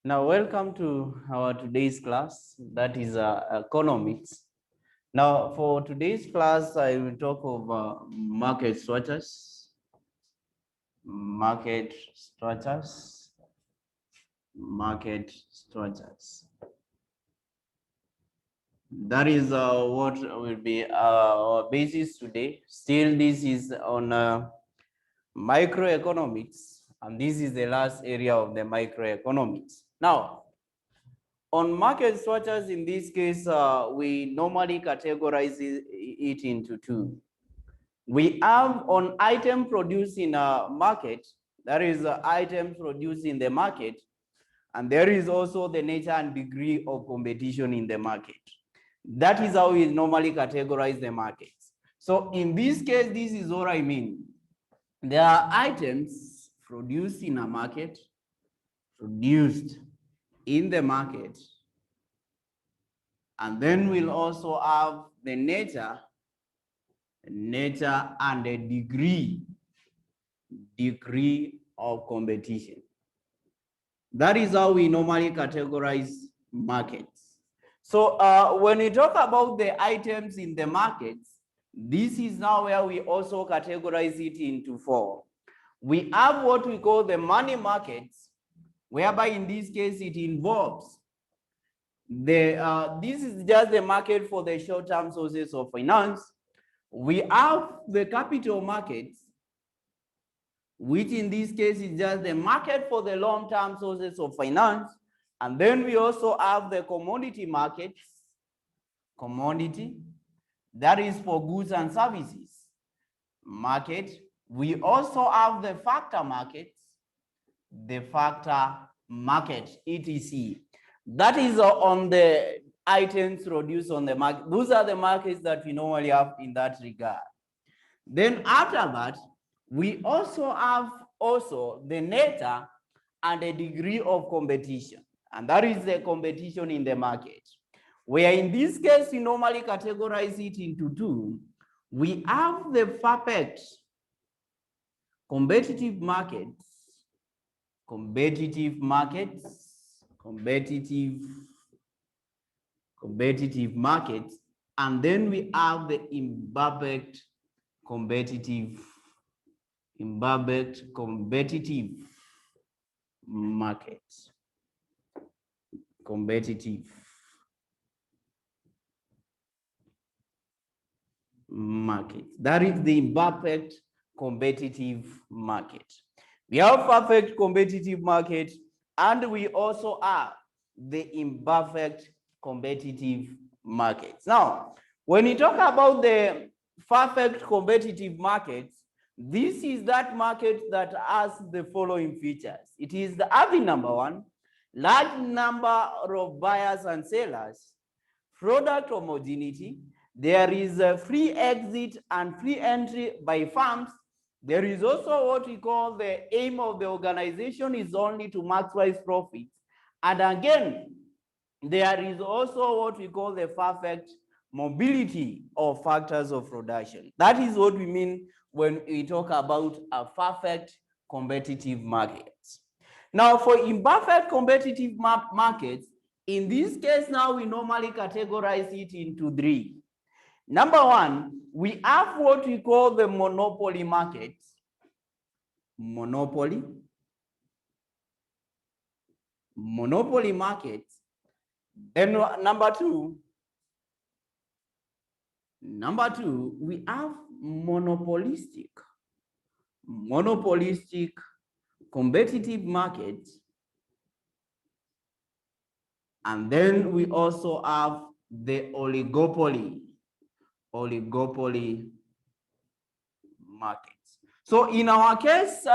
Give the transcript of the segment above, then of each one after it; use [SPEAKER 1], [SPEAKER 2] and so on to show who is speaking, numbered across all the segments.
[SPEAKER 1] Now, welcome to our today's class, that is economics. Now, for today's class, I will talk of market structures, market structures. That is what will be our basis today. Still, this is on microeconomics, and this is the last area of the microeconomics. Now, on market structures, in this case, we normally categorize it into two. We have on item produced in a market, that is item produced in the market, and there is also the nature and degree of competition in the market. That is how we normally categorize the markets. So in this case, this is what I mean. There are items produced in a market, produced in the market, and then we'll also have the nature and the degree of competition. That is how we normally categorize markets. So when we talk about the items in the markets, this is now where we also categorize it into four. We have what we call the money markets, whereby in this case it involves this is just the market for the short-term sources of finance. We have the capital markets, which in this case is just the market for the long-term sources of finance. And then we also have the commodity markets, that is for goods and services market. We also have the factor markets, etc. That is on the items produced on the market. Those are the markets that we normally have in that regard. Then after that, we also have the nature and the degree of competition, and that is the competition in the market, where in this case we normally categorize it into two. We have the perfect competitive markets, and then we have the imperfect competitive markets. That is the imperfect competitive market. We have perfect competitive market, and we also have the imperfect competitive markets. Now, when you talk about the perfect competitive markets, this is that market that has the following features. It is the having number one, large number of buyers and sellers, product homogeneity. There is a free exit and free entry by firms. There is also what we call the aim of the organization is only to maximize profits. And again, there is also what we call the perfect mobility of factors of production. That is what we mean when we talk about a perfect competitive market. Now, for imperfect competitive markets, in this case now we normally categorize it into three. Number one, we have what we call the monopoly markets. Monopoly markets. Then number two, we have monopolistic competitive markets. And then we also have the oligopoly markets. So in our case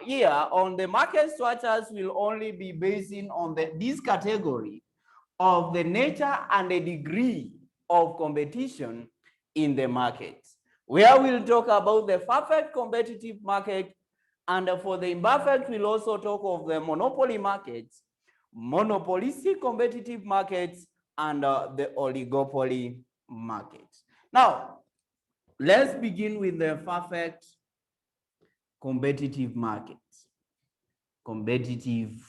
[SPEAKER 1] here on the market structures will only be basing on this category of the nature and the degree of competition in the market, where we'll talk about the perfect competitive market, and for the imperfect we'll also talk of the monopoly markets, monopolistic competitive markets, and the oligopoly markets. Now, let's begin with the perfect competitive market. Competitive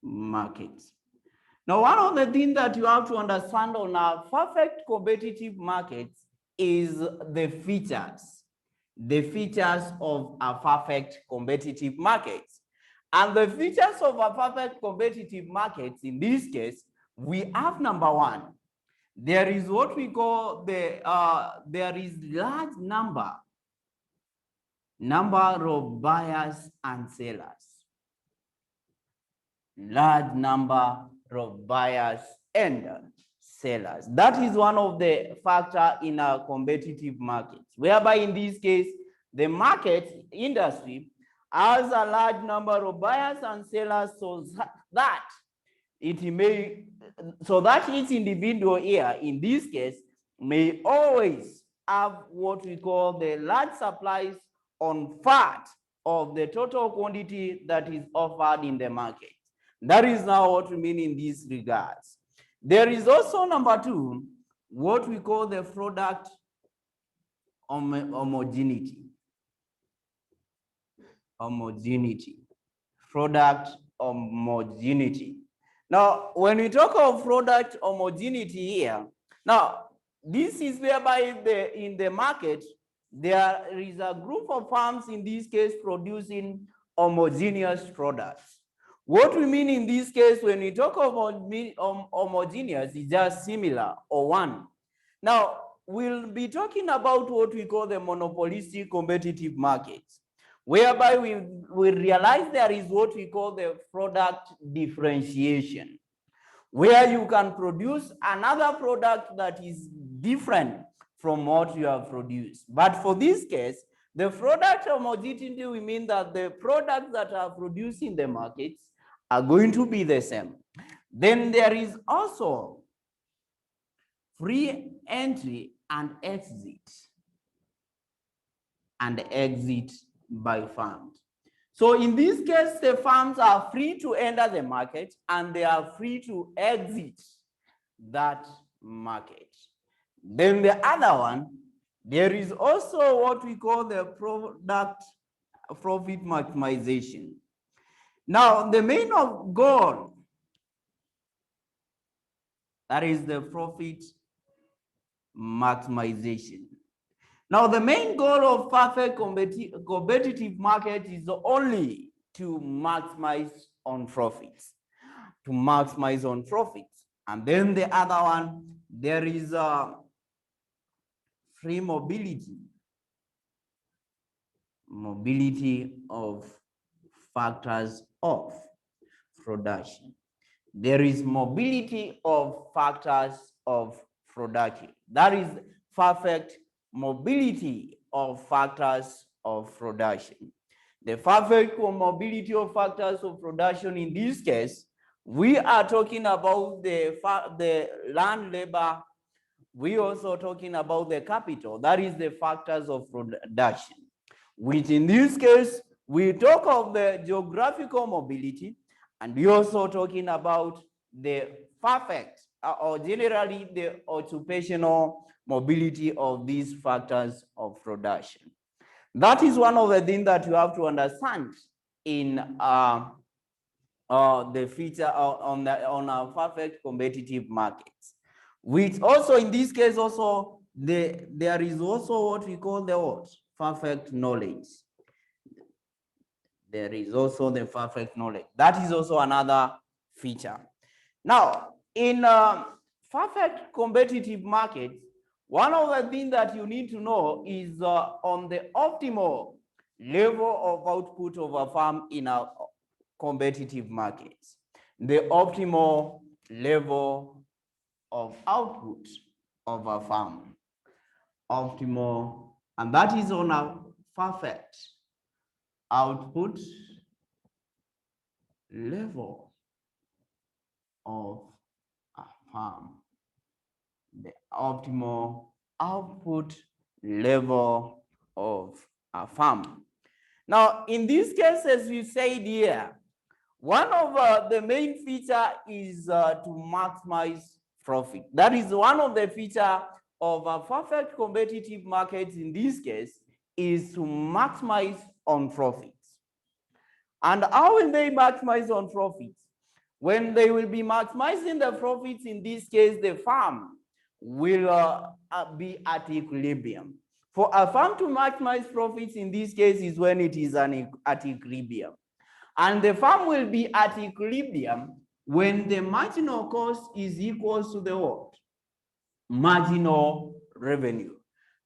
[SPEAKER 1] market. Now, one of the things that you have to understand on a perfect competitive market is the features of a perfect competitive market. And the features of a perfect competitive market, in this case, we have number one, there is what we call there is large number of buyers and sellers. Large number of buyers and sellers. That is one of the factors in a competitive market, whereby in this case, the market industry has a large number of buyers and sellers, so that each individual here, in this case, may always have what we call the large supplies on part of the total quantity that is offered in the market. That is now what we mean in these regards. There is also number two, what we call the product homogeneity. Product homogeneity. Now, when we talk of product homogeneity here, now this is whereby in the market there is a group of farms, in this case, producing homogeneous products. What we mean in this case when we talk about homogeneous is just similar or one. Now, we'll be talking about what we call the monopolistic competitive markets, whereby we realize there is what we call the product differentiation, where you can produce another product that is different from what you have produced. But for this case, the product homogeneity, we mean that the products that are produced in the markets are going to be the same. Then there is also free entry and exit by farms. So in this case, the farms are free to enter the market and they are free to exit that market. Then the other one, there is also what we call the product profit maximization. Now, the main goal, that is the profit maximization. Now, the main goal of perfect competitive market is only to maximize on profits. And then the other one, there is free mobility of factors of production. There is mobility of factors of production. That is perfect mobility of factors of production. The perfect mobility of factors of production, in this case, we are talking about the land, labor. We also talking about the capital. That is the factors of production, which in this case, we talk of the geographical mobility, and we also talking about the perfect or generally the occupational mobility of these factors of production. That is one of the things that you have to understand in the feature on a perfect competitive markets. Which also in this case also there is also what we call the perfect knowledge. There is also the perfect knowledge. That is also another feature. Now, in perfect competitive markets, one of the things that you need to know is on the optimal level of output of a farm in a competitive markets. The optimal level of output of a farm. Optimal, and that is on a perfect output level of a farm. The optimal output level of a farm. Now, in this case, as we said here, one of the main feature is to maximize profit. That is one of the feature of a perfect competitive market in this case is to maximize on profits. And how will they maximize on profits? When they will be maximizing the profits, in this case, the farm will be at equilibrium. For a farm to maximize profits in this case is when it is at equilibrium. And the farm will be at equilibrium when the marginal cost is equal to the what? Marginal revenue.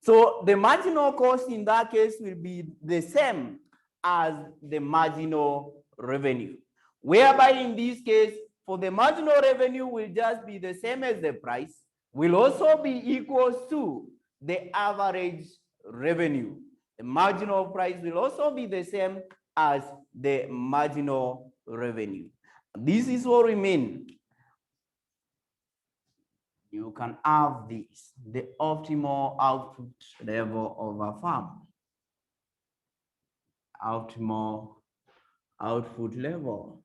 [SPEAKER 1] So the marginal cost in that case will be the same as the marginal revenue, whereby in this case, for the marginal revenue will just be the same as the price, will also be equal to the average revenue. The marginal price will also be the same as the marginal revenue. This is what we mean. You can have this, the optimal output level of a farm. Optimal output level.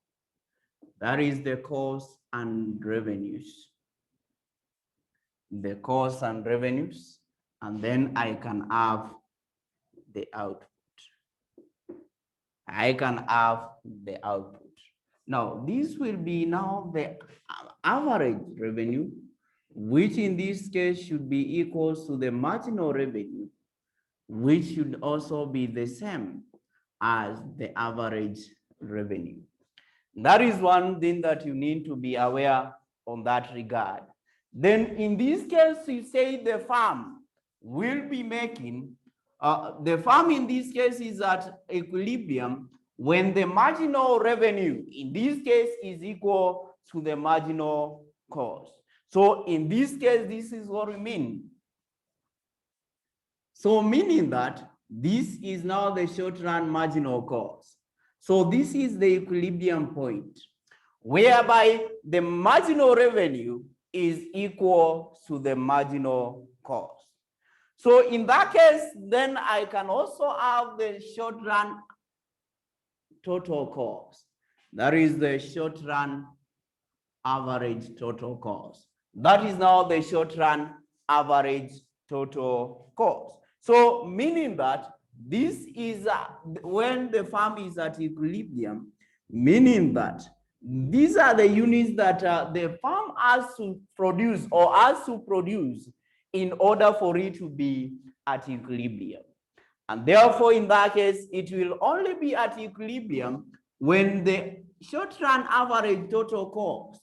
[SPEAKER 1] That is the cost and revenues. The cost and revenues, and then I can have the output. I can have the output. Now, this will be now the average revenue, which in this case should be equal to the marginal revenue, which should also be the same as the average revenue. That is one thing that you need to be aware on that regard. Then in this case, you say the farm will be making, the farm in this case is at equilibrium when the marginal revenue in this case is equal to the marginal cost. So in this case, this is what we mean. So meaning that this is now the short run marginal cost. So this is the equilibrium point, whereby the marginal revenue is equal to the marginal cost. So in that case, then I can also have the short run total cost. That is the short run average total cost. That is now the short run average total cost. So meaning that this is when the farm is at equilibrium, meaning that these are the units that the farm has to produce or has to produce in order for it to be at equilibrium. And therefore, in that case, it will only be at equilibrium when the short run average total cost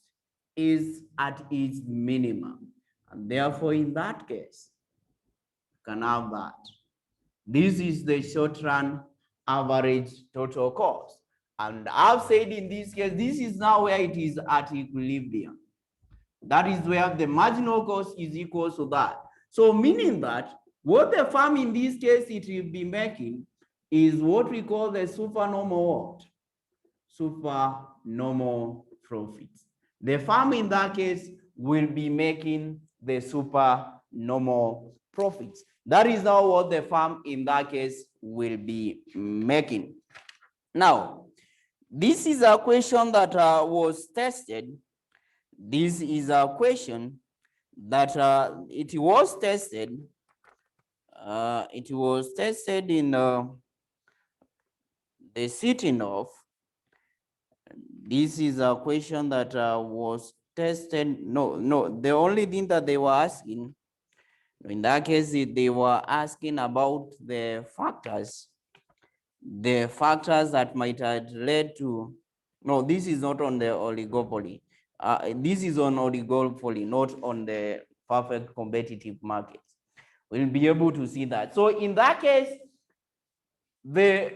[SPEAKER 1] is at its minimum. And therefore, in that case, you can have that. This is the short run average total cost. And I've said in this case, this is now where it is at equilibrium. That is where the marginal cost is equal to that. So meaning that what the farm in this case it will be making is what we call the supernormal what? Supernormal profits. The farm in that case will be making the supernormal profits. That is now what the farm in that case will be making. Now, this is a question that was tested. This is a question that it was tested. It was tested in the sitting of. This is a question that was tested. No, the only thing that they were asking, in that case, they were asking about the factors that might have led to, no, this is not on the oligopoly. This is on oligopoly, not on the perfect competitive markets. We'll be able to see that. So in that case, the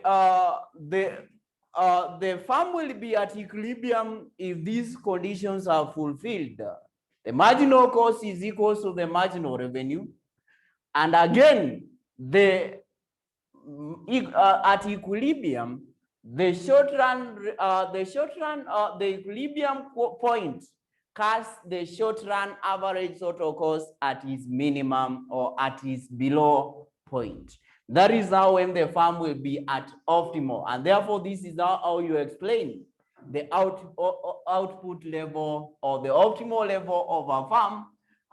[SPEAKER 1] farm will be at equilibrium if these conditions are fulfilled. The marginal cost is equal to the marginal revenue. And again, at equilibrium, the equilibrium point casts the short run average total cost at its minimum or at its below point. That is now when the farm will be at optimal, and therefore this is how you explain the output level or the optimal level of a farm.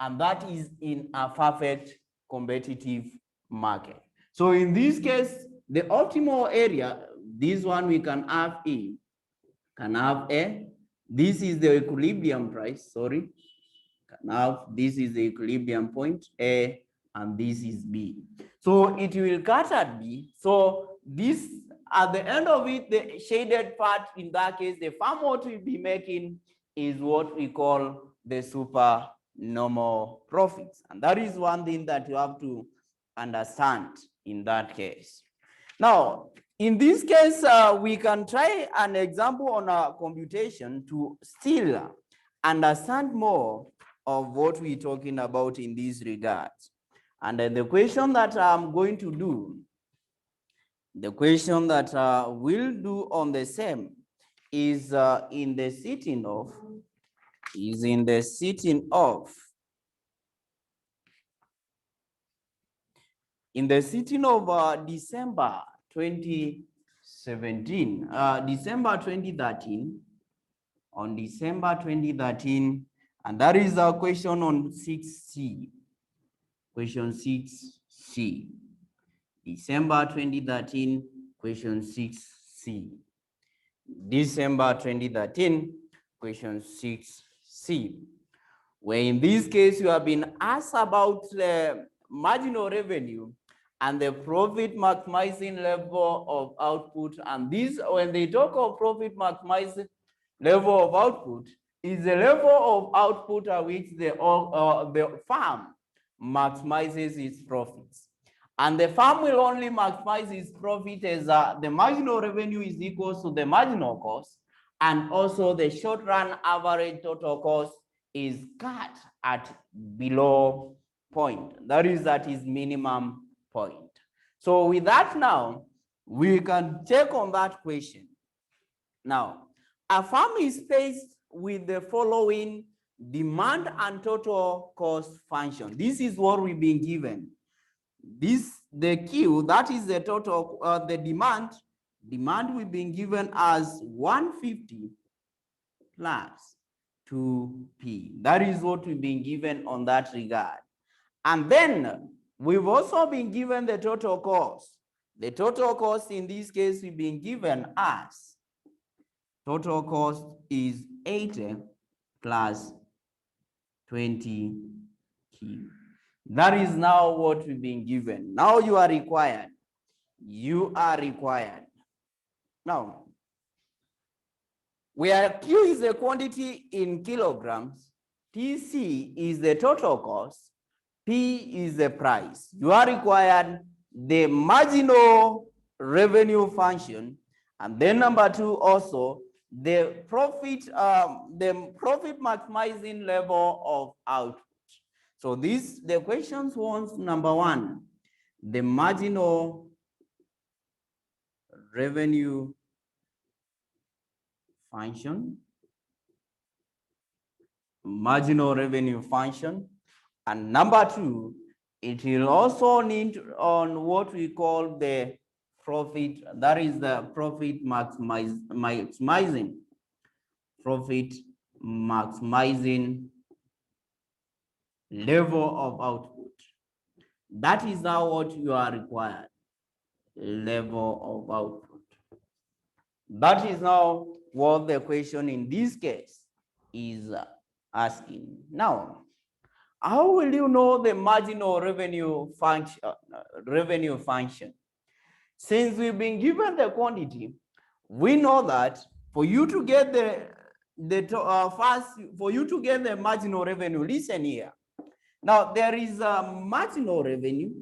[SPEAKER 1] and that is in a perfect competitive market. So in this case, the optimal area, this one we can have E, can have A. This is the equilibrium price, sorry. Can have, this is the equilibrium point, A, and this is B. So it will cut at B. So this, at the end of it, the shaded part, in that case, the farm what we'll be making is what we call the super normal profits. And that is one thing that you have to understand in that case. Now, in this case, we can try an example on a computation to still understand more of what we're talking about in this regard. And then the question that I'm going to do, the question that we'll do on the same is in the sitting of, December 2017, December 2013, on December 2013, and that is a question on 6C. Question 6C. December 2013, question 6C. December 2013, question 6C. Where in this case, you have been asked about the marginal revenue and the profit maximizing level of output. And this, when they talk of profit maximizing level of output, is the level of output at which the farm maximizes its profits. And the farm will only maximize its profit as the marginal revenue is equal to the marginal cost, and also the short run average total cost is cut at below point. That is at its minimum point. So with that now, we can check on that question. Now, a farm is faced with the following demand and total cost function. This is what we've been given. This, the Q, that is the total, the demand we've been given as 150 plus 2P. That is what we've been given on that regard. And then we've also been given the total cost. The total cost in this case we've been given as total cost is 80 plus 20Q. That is now what we've been given. Now you are required. Now, where Q is the quantity in kilograms, TC is the total cost, P is the price. You are required the marginal revenue function, and then number two also the profit maximizing level of output. So this, the questions wants number one, the marginal revenue function, and number two, it will also need on what we call the profit, that is the profit maximizing level of output. That is now what you are required, level of output. That is now what the question in this case is asking. Now, how will you know the marginal revenue function? Since we've been given the quantity, we know that for you to get for you to get the marginal revenue, listen here. Now there is a marginal revenue,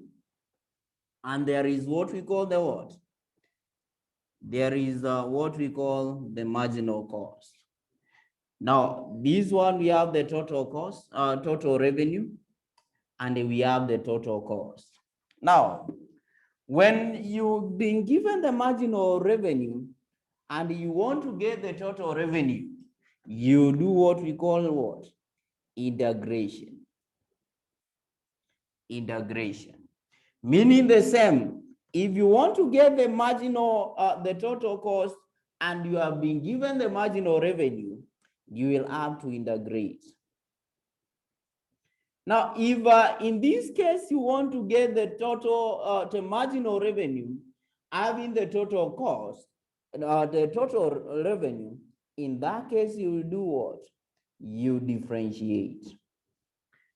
[SPEAKER 1] and there is what we call the what? There is what we call the marginal cost. Now this one we have the total cost, total revenue, and we have the total cost. Now, when you've been given the marginal revenue and you want to get the total revenue, you do what we call what? Integration. Meaning the same. If you want to get the marginal, the total cost, and you have been given the marginal revenue, you will have to integrate. Now, if in this case you want to get the total, the marginal revenue, having the total cost, the total revenue, in that case you will do what? You differentiate.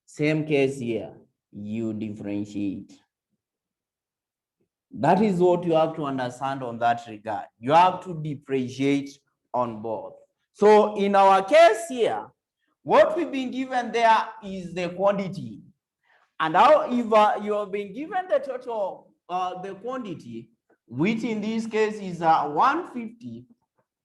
[SPEAKER 1] Same case here, you differentiate. That is what you have to understand on that regard. You have to differentiate on both. So in our case here, what we've been given there is the quantity. And now if you have been given the total, the quantity, which in this case is 150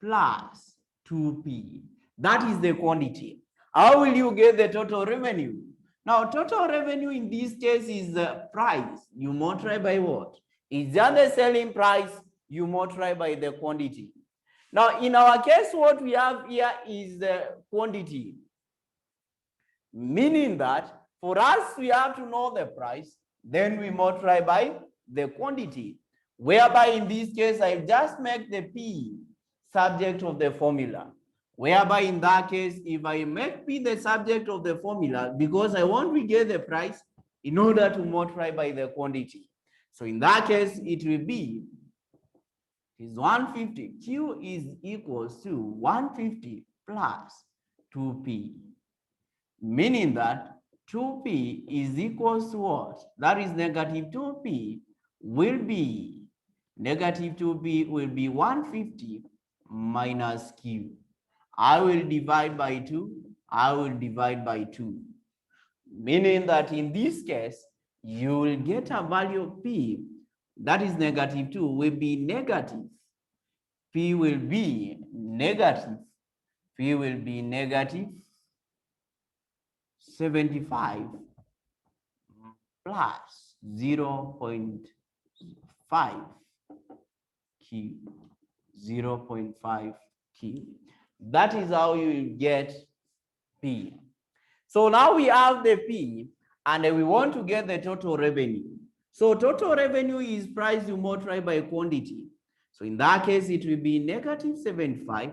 [SPEAKER 1] plus 2p. That is the quantity. How will you get the total revenue? Now, total revenue in this case is the price. You multiply by what? Is that the selling price? You multiply by the quantity. Now, in our case, what we have here is the quantity. Meaning that for us, we have to know the price, then we multiply by the quantity. Whereby in this case, I just make the P subject of the formula. Whereby in that case, if I make P the subject of the formula, because I want to get the price in order to multiply by the quantity. So in that case, it will be is 150. Q is equals to 150 plus 2P. Meaning that 2P is equals to what? That is negative 2P will be, negative 2P will be 150 minus Q. I will divide by 2, I will divide by 2. Meaning that in this case, you will get a value of P, that is negative 2, will be negative. P will be negative. P will be negative 75 plus 0.5 Q, 0.5 Q. That is how you will get P. So now we have the P and we want to get the total revenue. So total revenue is price you multiply by quantity. So in that case, it will be negative 75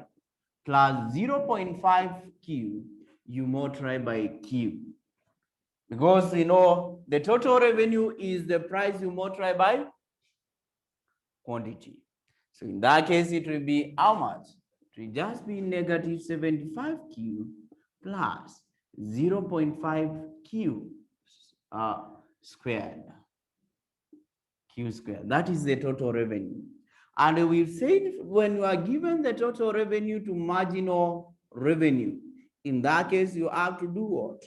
[SPEAKER 1] plus 0.5 Q you multiply by Q. Because you know the total revenue is the price you multiply by quantity. So in that case, it will be how much? It will just be negative 75Q plus 0.5Q squared. Q squared. That is the total revenue. And we've said when you are given the total revenue to marginal revenue, in that case, you have to do what?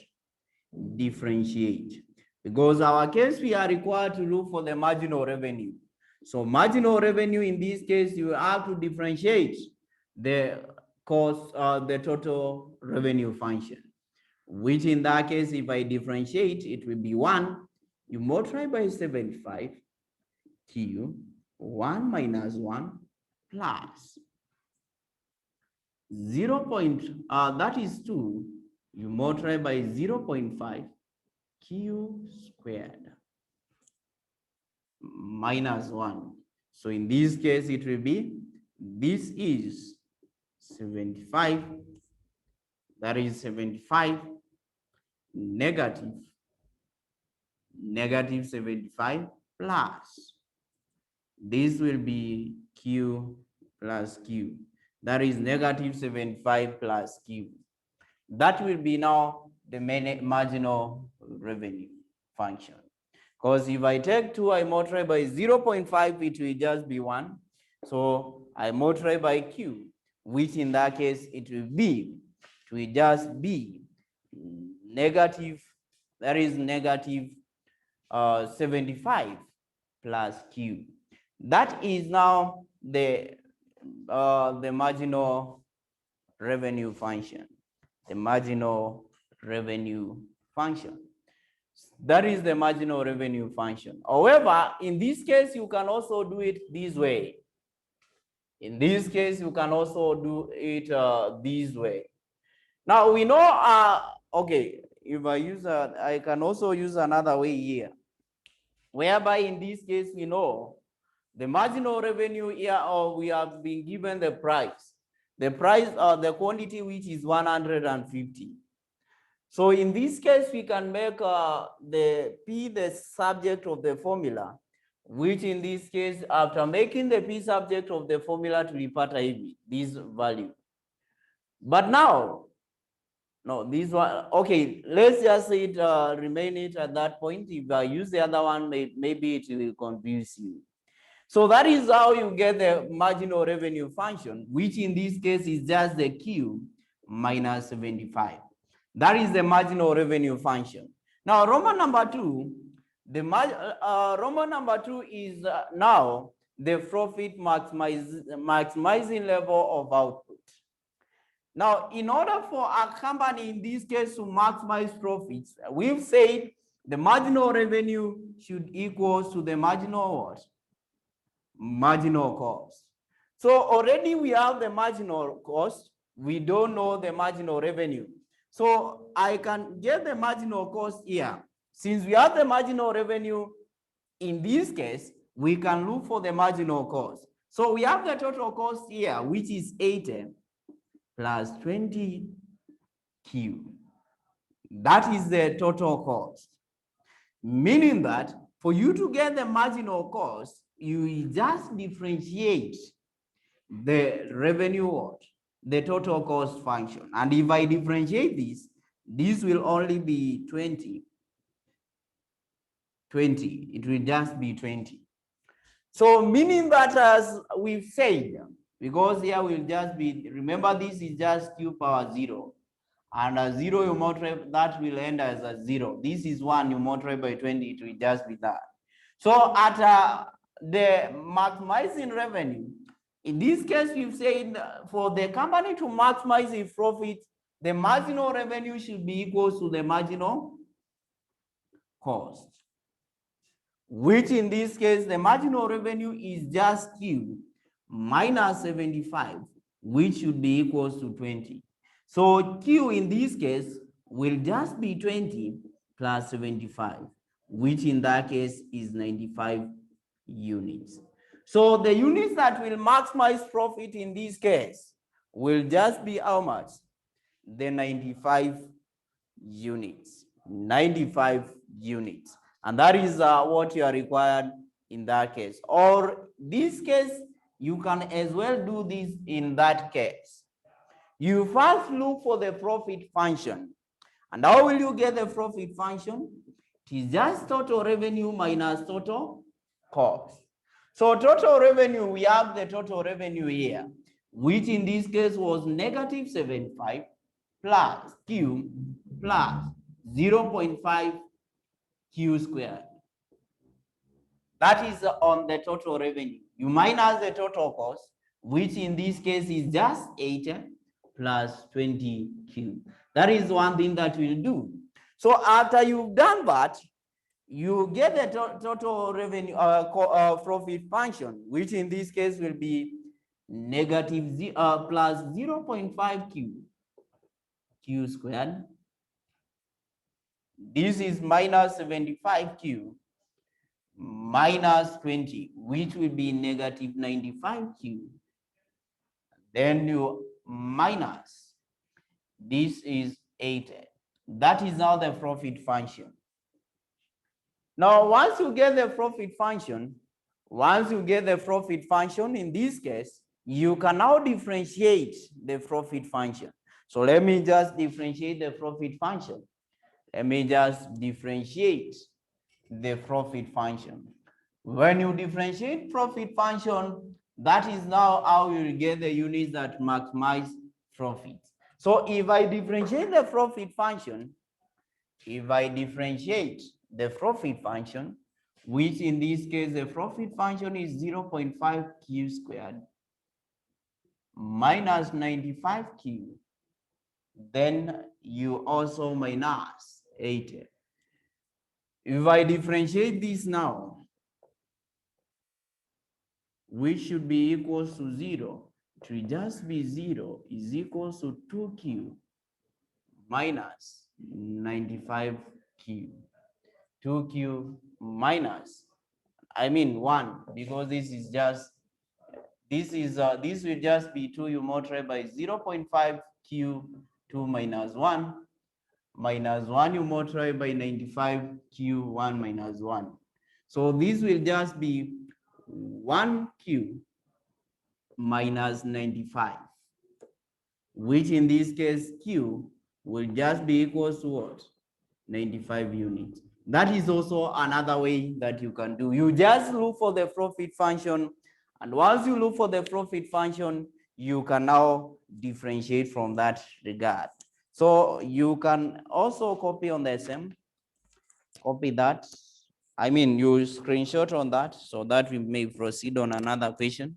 [SPEAKER 1] Differentiate. Because our case, we are required to look for the marginal revenue. So marginal revenue, in this case, you have to differentiate the cost, the total revenue function, which in that case, if I differentiate, it will be 1. You multiply by 75, Q, 1 minus 1 plus 0. That is 2. You multiply by 0.5 Q squared minus 1. So in this case, it will be, this is 75. That is 75 negative 75 plus, this will be Q plus Q. That is negative 75 plus Q. That will be now the marginal revenue function. Because if I take 2, I multiply by 0.5, it will just be 1. So I multiply by Q, which in that case, it will just be negative, that is negative 75 plus Q. That is now the marginal revenue function. The marginal revenue function. That is the marginal revenue function. However, in this case, you can also do it this way. In this case, you can also do it this way. Now we know, okay, if I use I can also use another way here, whereby in this case, we know the marginal revenue here, or we have been given the price, the quantity which is 150. So in this case, we can make the P the subject of the formula, which in this case, after making the P subject of the formula to repata hivi, this value. But now, no, this one, okay, let's just say it, remain it at that point. If I use the other one, maybe it will confuse you. So that is how you get the marginal revenue function, which in this case is just the Q minus 75. That is the marginal revenue function. Now, Roman number two, Roman number two is now the profit maximizing level of output. Now, in order for a company in this case to maximize profits, we've said the marginal revenue should equal to the marginal what? Marginal cost. So already we have the marginal cost. We don't know the marginal revenue. So I can get the marginal cost here. Since we have the marginal revenue, in this case, we can look for the marginal cost. So we have the total cost here, which is 80 plus 20 Q. That is the total cost. Meaning that for you to get the marginal cost, you just differentiate the revenue what? The total cost function. And if I differentiate this will only be 20. 20. It will just be 20. So meaning that, as we've said, because here will just be, remember this is just Q power 0. And a 0 you multiply, that will end as a 0. This is 1, you multiply by 20, it will just be that. So at the maximizing revenue, in this case, we've said for the company to maximize its profit, the marginal revenue should be equal to the marginal cost, which in this case, the marginal revenue is just Q minus 75, which should be equal to 20. So Q in this case will just be 20 plus 75, which in that case is 95 units. So the units that will maximize profit in this case will just be how much? The 95 units. 95 units. And that is what you are required in that case. Or this case, you can as well do this in that case. You first look for the profit function. And how will you get the profit function? It is just total revenue minus total cost. So total revenue, we have the total revenue here, which in this case was negative 75 plus Q plus 0.5 Q squared. That is on the total revenue. You minus the total cost, which in this case is just 80 plus 20 Q. That is one thing that we'll do. So after you've done that, you get the total revenue profit function, which in this case will be negative plus 0.5 Q squared. This is minus 75Q minus 20, which will be negative 95Q. Then you minus, this is 80. That is now the profit function. Now, once you get the profit function, in this case, you can now differentiate the profit function. So let me just differentiate the profit function. When you differentiate profit function, that is now how you get the units that maximize profit. So if I differentiate the profit function, which in this case, the profit function is 0.5 Q squared minus 95 Q, then you also minus 80. If I differentiate this now, which should be equal to 0, it will just be 0 is equal to 2Q minus 95Q. 2Q minus, I mean 1, because this is just, this will just be 2, you multiply by 0.5Q, 2 minus 1, minus 1, you multiply by 95Q1 minus 1. So this will just be 1Q minus 95, which in this case Q will just be equals to what? 95 units. That is also another way that you can do. You just look for the profit function, and once you look for the profit function, you can now differentiate from that regard. So you can also copy on the same, copy that. I mean, you screenshot on that so that we may proceed on another question.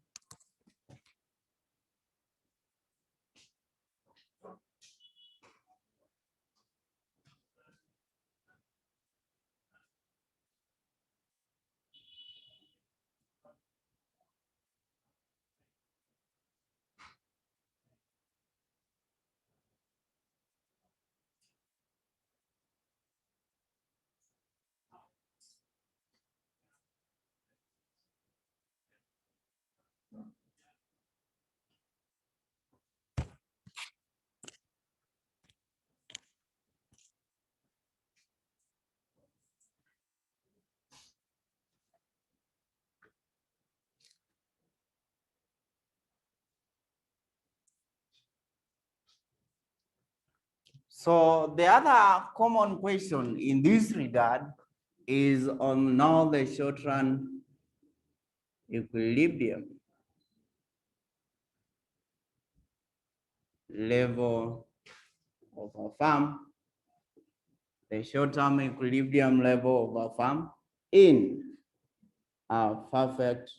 [SPEAKER 1] So the other common question in this regard is on now the short run equilibrium level of a firm, the short-term equilibrium level of a firm in a perfect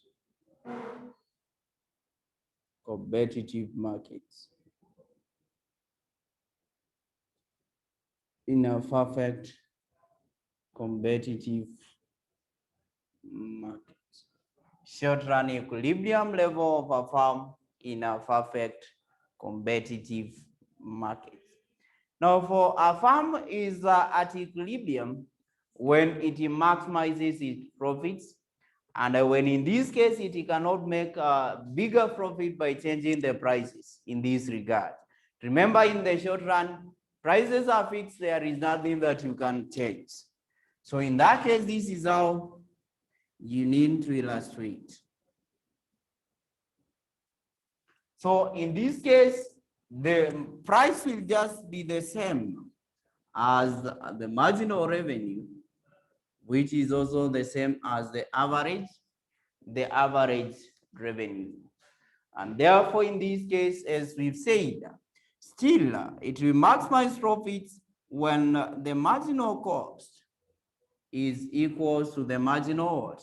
[SPEAKER 1] competitive markets. In a perfect competitive market. Short-run equilibrium level of a firm in a perfect competitive market. Now, for a firm is at equilibrium when it maximizes its profits, and when in this case it cannot make a bigger profit by changing the prices in this regard. Remember, in the short run, prices are fixed, there is nothing that you can change. So in that case, this is how you need to illustrate. So in this case, the price will just be the same as the marginal revenue, which is also the same as the average revenue. And therefore, in this case, as we've said, still it will maximize profits when the marginal cost is equal to the marginal what?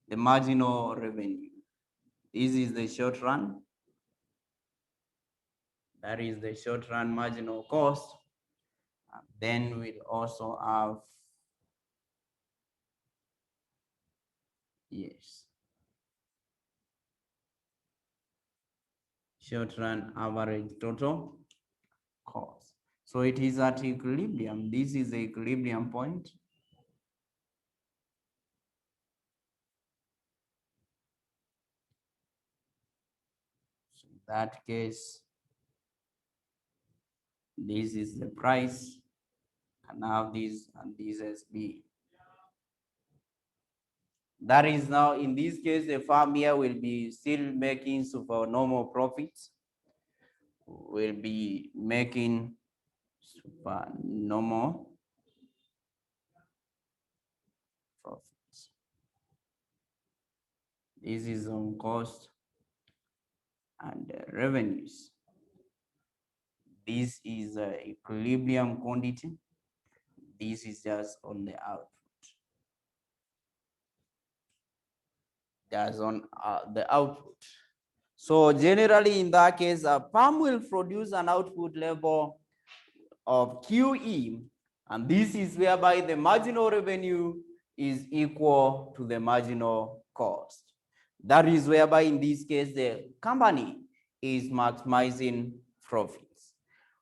[SPEAKER 1] The marginal revenue. This is the short run. That is the short run marginal cost. And then we'll also have, yes, short run average total cost. So it is at equilibrium. This is the equilibrium point. So in that case, this is the price, and now this and this as B. That is now, in this case, the firm here will be still making supernormal profits, will be making supernormal profits. This is on cost and revenues. This is equilibrium quantity. This is just on the output. That's on the output. So generally, in that case, a firm will produce an output level of QE, and this is whereby the marginal revenue is equal to the marginal cost. That is whereby in this case, the company is maximizing profits.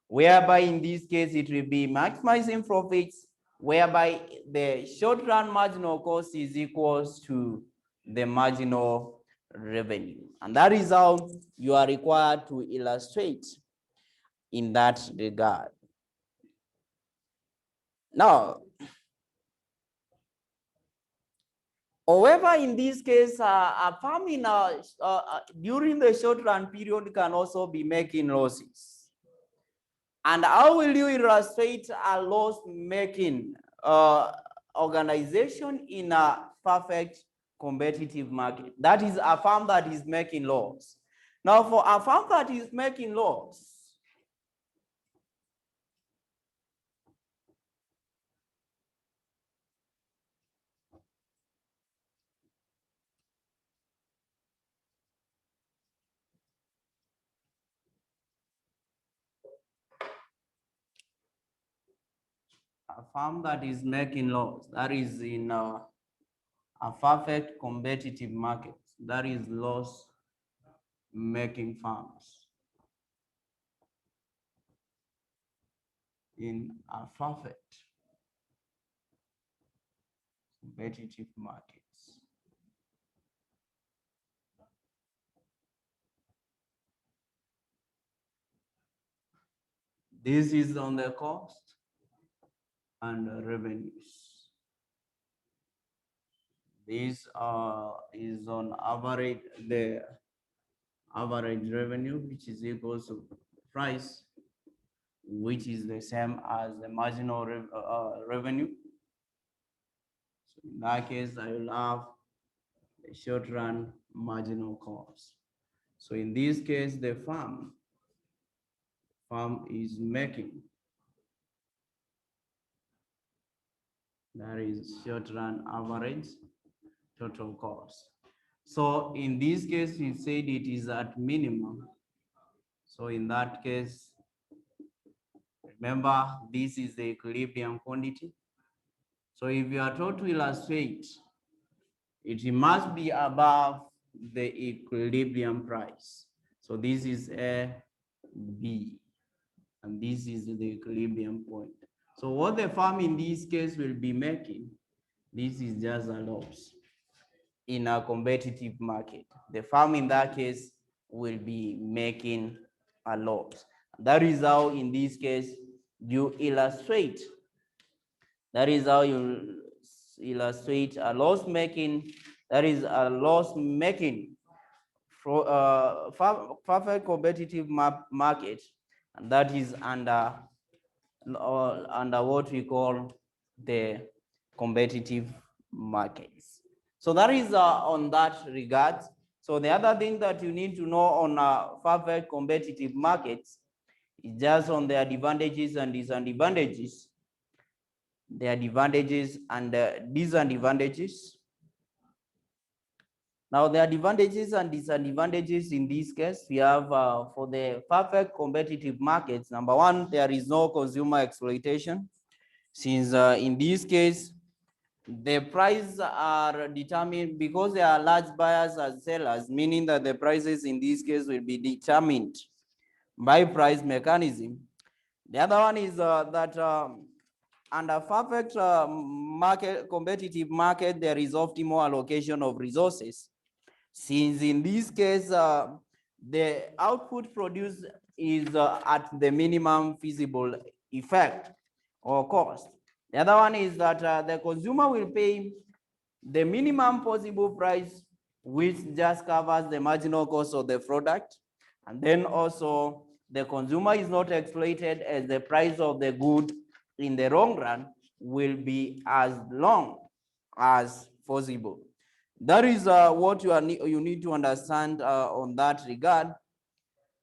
[SPEAKER 1] Whereby in this case, it will be maximizing profits, whereby the short run marginal cost is equals to the marginal revenue. And that is how you are required to illustrate in that regard. Now, however, in this case, a farm during the short run period can also be making losses. And how will you illustrate a loss-making organization in a perfect competitive market? That is a farm that is making loss. Now, for a farm that is making loss, that is in a perfect competitive market, that is loss making farms in a perfect competitive markets. This is on the cost and revenues. This is on average, the average revenue, which is equal to price, which is the same as the marginal revenue. So in that case, I will have a short run marginal cost. So in this case, the farm is making, that is short run average total cost. So in this case, we said it is at minimum. So in that case, remember, this is the equilibrium quantity. So if you are told to illustrate, it must be above the equilibrium price. So this is A, B, and this is the equilibrium point. So what the farm in this case will be making, this is just a loss in a competitive market. The farm in that case will be making a loss. That is how in this case you illustrate. That is how you illustrate a loss making. That is a loss making for perfect competitive market, and that is under what we call the competitive markets. So that is on that regard. So the other thing that you need to know on perfect competitive markets is just on the advantages and disadvantages. The advantages and disadvantages. Now, the advantages and disadvantages in this case, we have for the perfect competitive markets, number one, there is no consumer exploitation, since in this case, the prices are determined because there are large buyers and sellers, meaning that the prices in this case will be determined by price mechanism. The other one is that under perfect competitive market, there is optimal allocation of resources. Since in this case, the output produced is at the minimum feasible effect or cost. The other one is that the consumer will pay the minimum possible price, which just covers the marginal cost of the product. And then also the consumer is not exploited, as the price of the good in the long run will be as long as possible. That is what you need to understand on that regard.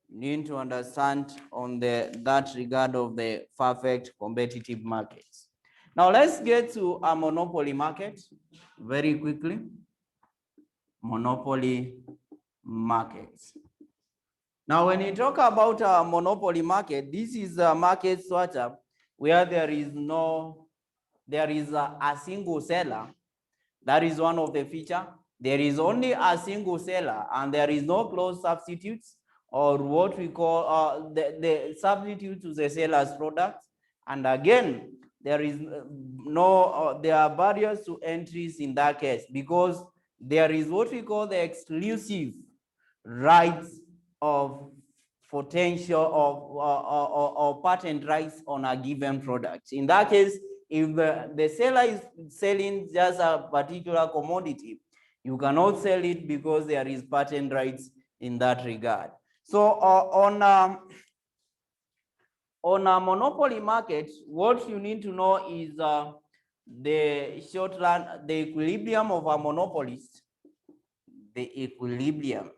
[SPEAKER 1] You need to understand on that regard of the perfect competitive markets. Now let's get to a monopoly market very quickly. Monopoly markets. Now, when you talk about a monopoly market, this is a market structure where there is a single seller. That is one of the features. There is only a single seller, and there is no close substitutes, or what we call the substitute to the seller's product. And again, there are barriers to entries in that case, because there is what we call the exclusive rights of potential of patent rights on a given product. In that case, if the seller is selling just a particular commodity, you cannot sell it because there is patent rights in that regard. So on a monopoly market, what you need to know is the short run, the equilibrium of a monopolist, the equilibrium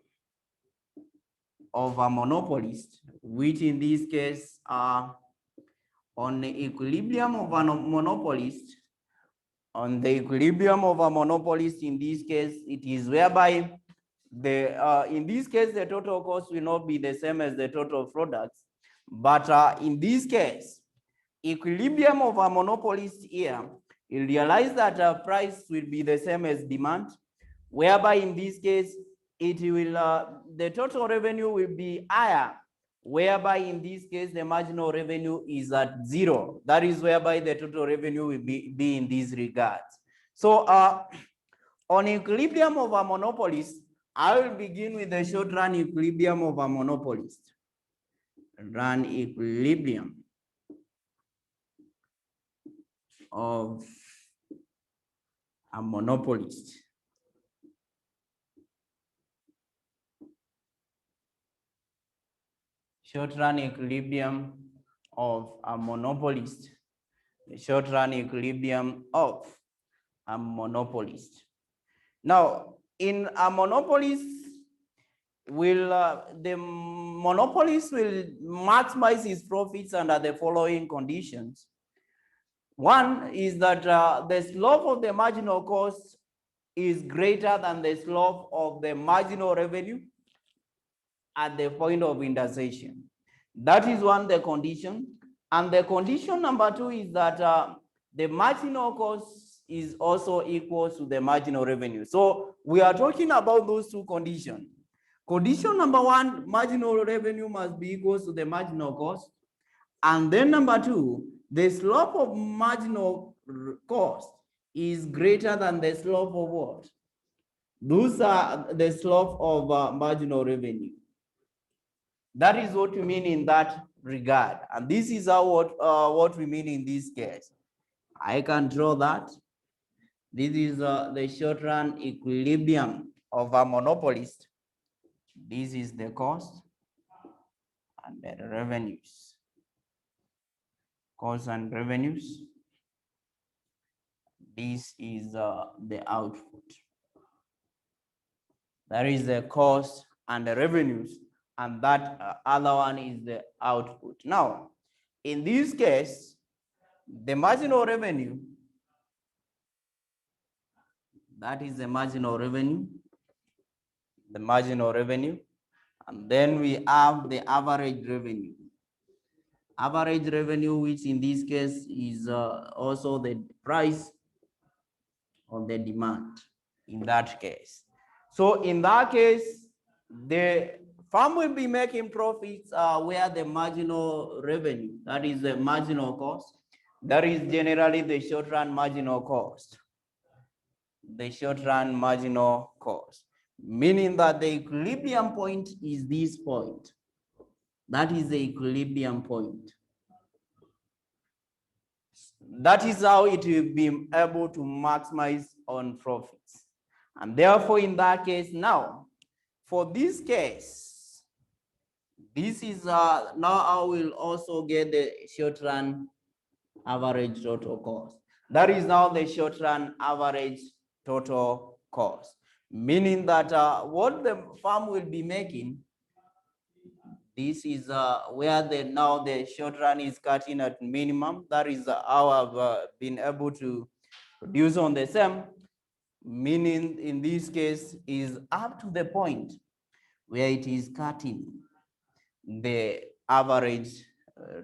[SPEAKER 1] of a monopolist, which in this case are on the equilibrium of a monopolist. On the equilibrium of a monopolist, in this case, it is whereby in this case, the total cost will not be the same as the total products. But in this case, equilibrium of a monopolist here, you realize that price will be the same as demand, whereby in this case, it will the total revenue will be higher, whereby in this case, the marginal revenue is at 0. That is whereby the total revenue will be in these regards. So on equilibrium of a monopolist, I will begin with the short run equilibrium of a monopolist. Run equilibrium of a monopolist. Short run equilibrium of a monopolist. The short run equilibrium of a monopolist. Now, in a monopolist, the monopolist will maximize his profits under the following conditions. One is that the slope of the marginal cost is greater than the slope of the marginal revenue at the point of indexation. That is one, the condition. And the condition number two is that the marginal cost is also equal to the marginal revenue. So we are talking about those two conditions. Condition number one, marginal revenue must be equal to the marginal cost. And then number two, the slope of marginal cost is greater than the slope of what? Those are the slope of marginal revenue. That is what we mean in that regard. And this is what we mean in this case. I can draw that. This is the short run equilibrium of a monopolist. This is the cost and the revenues. Costs and revenues. This is the output. That is the cost and the revenues, and that other one is the output. Now, in this case, the marginal revenue, that is the marginal revenue, and then we have the average revenue. Average revenue, which in this case is also the price of the demand in that case. So in that case, the firm will be making profits where the marginal revenue, that is the marginal cost, that is generally the short run marginal cost. The short run marginal cost, meaning that the equilibrium point is this point. That is the equilibrium point. That is how it will be able to maximize on profits. And therefore, in that case, now, for this case, this is now I will also get the short run average total cost. That is now the short run average total cost, meaning that what the firm will be making, this is where now the short run is cutting at minimum. That is how I've been able to produce on the same, meaning in this case is up to the point where it is cutting the average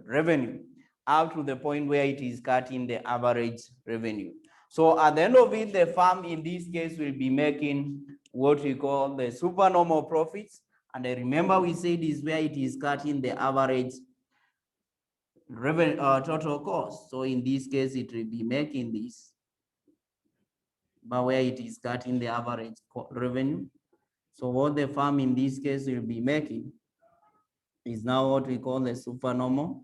[SPEAKER 1] revenue, up to the point where it is cutting the average revenue. So at the end of it, the firm in this case will be making what we call the supernormal profits. And I remember we said is where it is cutting the average revenue total cost. So in this case, it will be making this, but where it is cutting the average revenue. So what the firm in this case will be making is now what we call the supernormal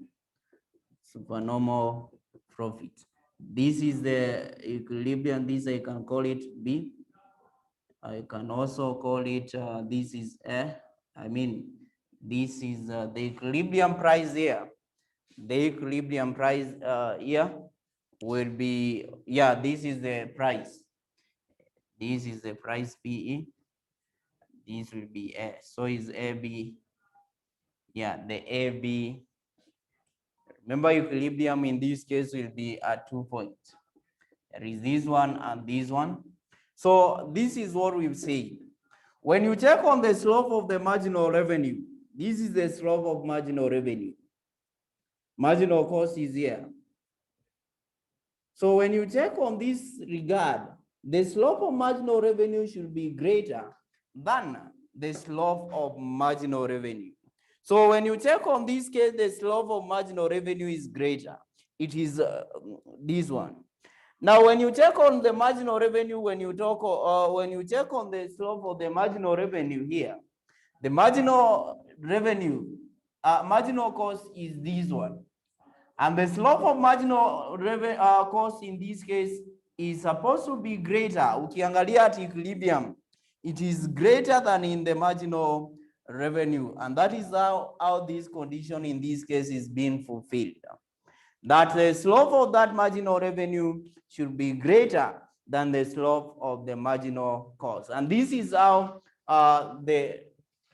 [SPEAKER 1] profit. This is the equilibrium. This I can call it B. I can also call it, this is A. I mean, this is the equilibrium price here. The equilibrium price here will be, yeah, this is the price. This is the price PE. This will be A. So is AB. Yeah, the AB. Remember, equilibrium in this case will be at 2 points. There is this one and this one. So this is what we've said. When you check on the slope of the marginal revenue, this is the slope of marginal revenue. Marginal cost is here. So when you check on this regard, the slope of marginal revenue should be greater than the slope of marginal revenue. So when you check on this case, the slope of marginal revenue is greater. It is this one. Now, when you check on the marginal revenue, when you check on the slope of the marginal revenue here, the marginal revenue, marginal cost is this one. And the slope of marginal cost in this case is supposed to be greater. Ukiangalia at equilibrium, it is greater than in the marginal revenue. And that is how this condition in this case is being fulfilled. That the slope of that marginal revenue should be greater than the slope of the marginal cost. And this is how the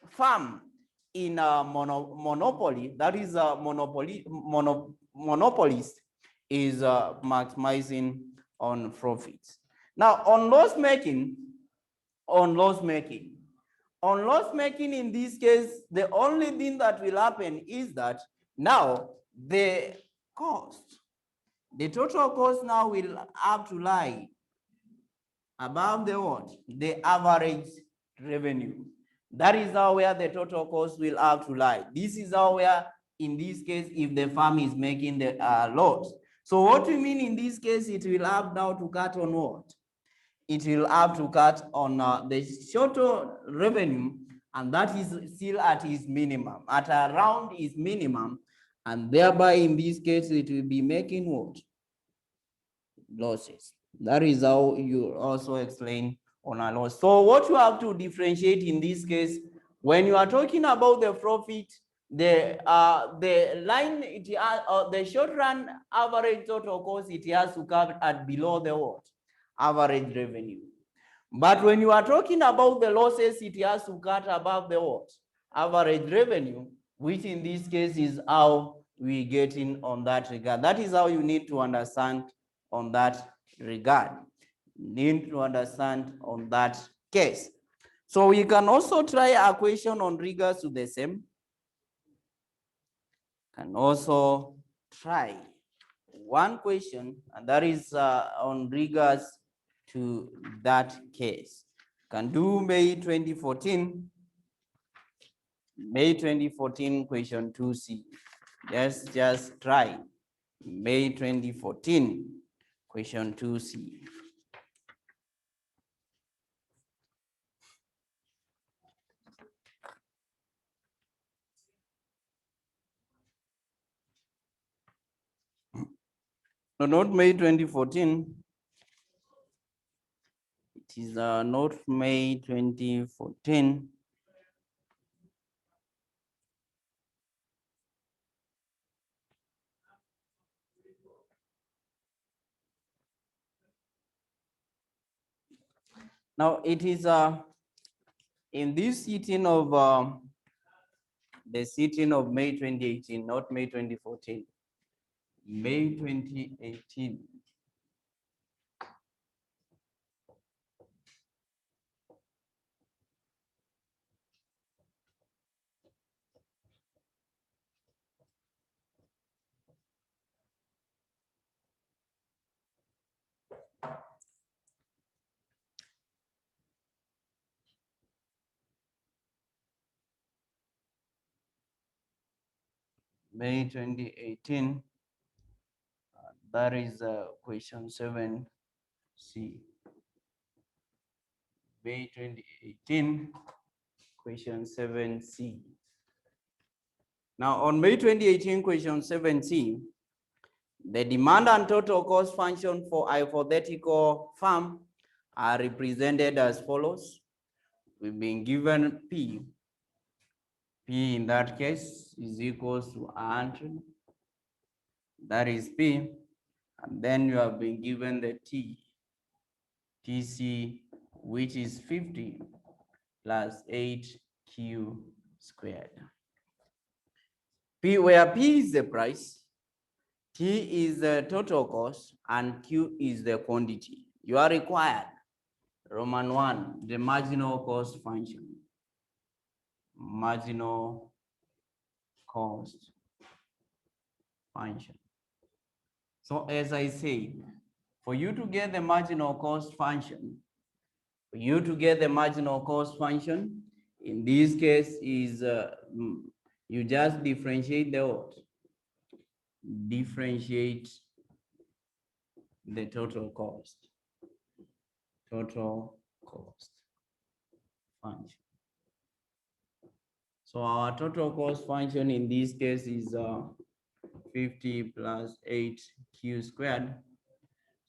[SPEAKER 1] firm in a monopoly, that is a monopolist, is maximizing on profits. Now, on loss making, in this case, the only thing that will happen is that now the cost, the total cost now will have to lie above the what? The average revenue. That is how where the total cost will have to lie. This is how where, in this case, if the firm is making the loss. So what we mean in this case, it will have now to cut on what? It will have to cut on the total revenue, and that is still at its minimum, at around its minimum, and thereby in this case, it will be making what? Losses. That is how you also explain on a loss. So what you have to differentiate in this case, when you are talking about the profit, the line, the short run average total cost, it has to come at below the what? Average revenue. But when you are talking about the losses, it has to cut above the what? Average revenue, which in this case is how we get in on that regard. That is how you need to understand on that regard. Need to understand on that case. So we can also try a question on regards to the same. Can also try one question, and that is on regards to that case. Can do May 2014. May 2014 question 2C. Let's just try May 2014 question 2C. No, not May 2014. It is not May 2014. Now it is in this sitting of the sitting of May 2018, not May 2014. May 2018. May 2018, that is question 7C. May 2018, question 7C. Now on May 2018, question 7C, The demand and total cost function for hypothetical firm are represented as follows. We've been given P. P in that case is equals to 100. That is P. And then you have been given the T. TC, which is 50 plus 8Q squared. P, where P is the price, T is the total cost, and Q is the quantity. You are required, Roman 1, the marginal cost function. Marginal cost function. So as I said, for you to get the marginal cost function, in this case is you just differentiate the what? Differentiate the total cost function. So our total cost function in this case is 50 plus 8Q squared.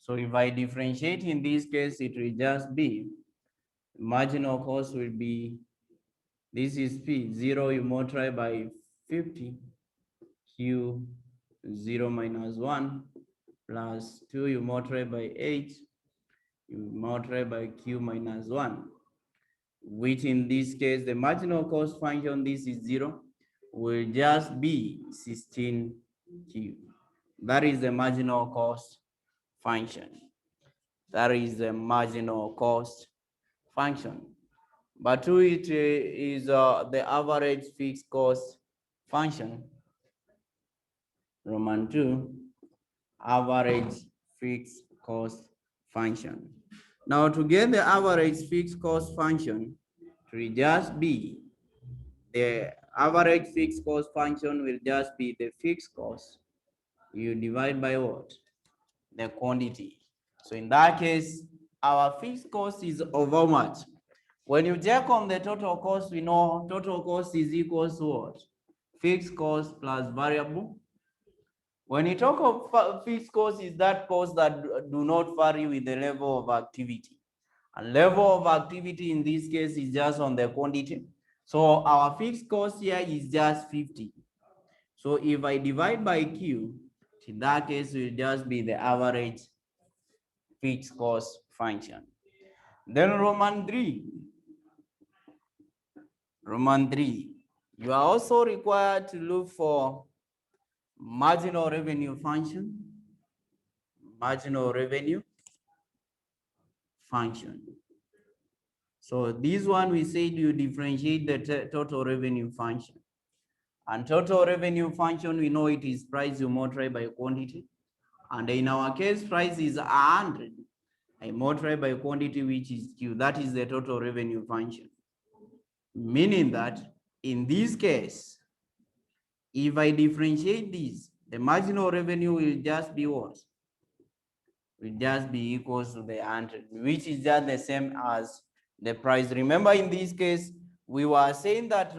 [SPEAKER 1] So if I differentiate in this case, it will just be marginal cost will be, this is P, 0 you multiply by 50, Q 0 minus 1, plus 2 you multiply by 8, you multiply by Q minus 1, which in this case, the marginal cost function, this is 0, will just be 16Q. That is the marginal cost function. That is the marginal cost function. But 2 it is the average fixed cost function. Roman 2, average fixed cost function. Now to get the average fixed cost function, it will just be the average fixed cost function will just be the fixed cost. You divide by what? The quantity. So in that case, our fixed cost is of how much? When you check on the total cost, we know total cost is equals to what? Fixed cost plus variable. When you talk of fixed cost, is that cost that do not vary with the level of activity. And level of activity in this case is just on the quantity. So our fixed cost here is just 50. So if I divide by Q, in that case will just be the average fixed cost function. Then Roman 3, you are also required to look for marginal revenue function. So this one we said you differentiate the total revenue function. And total revenue function, we know it is price you multiply by quantity. And in our case, price is 100. I multiply by quantity, which is Q. That is the total revenue function. Meaning that in this case, if I differentiate this, the marginal revenue will just be what? Will just be equals to the 100, which is just the same as the price. Remember, in this case, we were saying that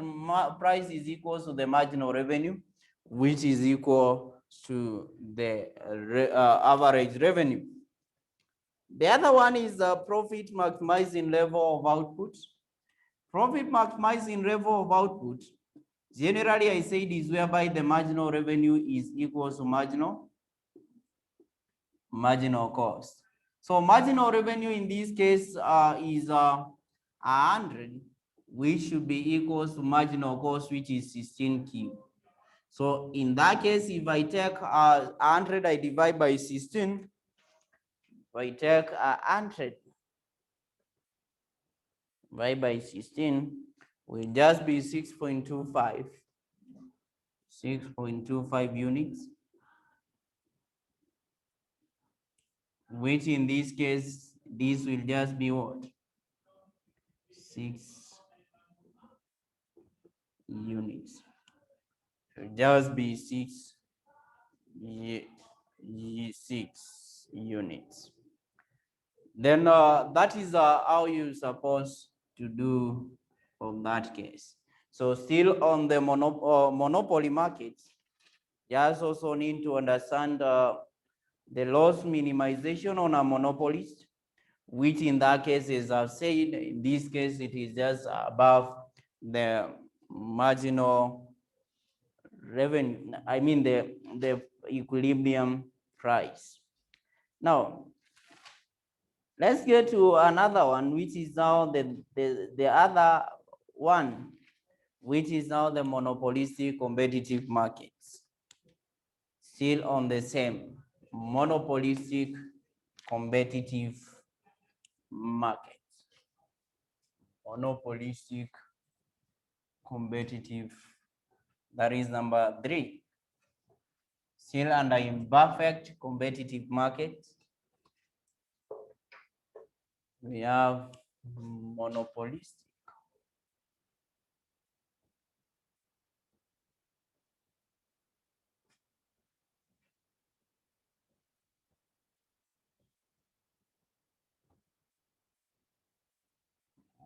[SPEAKER 1] price is equal to the marginal revenue, which is equal to the average revenue. The other one is the profit maximizing level of output. Profit maximizing level of output, generally I said is whereby the marginal revenue is equal to marginal cost. So marginal revenue in this case is 100, which should be equal to marginal cost, which is 16Q. So in that case, if I take 100, I divide by 16. If I take 100 divide by 16, will just be 6.25 units, which in this case, this will just be what? 6 units. It will just be 6 units. Then that is how you're supposed to do on that case. So still on the monopoly markets, You also need to understand the loss minimization on a monopolist, which in that case, as I've said, in this case, it is just above the marginal revenue, I mean the equilibrium price. Now, let's get to another one, which is now the other one, which is now the monopolistic competitive markets. Still on the same monopolistic competitive markets. Monopolistic competitive, that is number 3. Still under imperfect competitive markets, we have monopolistic.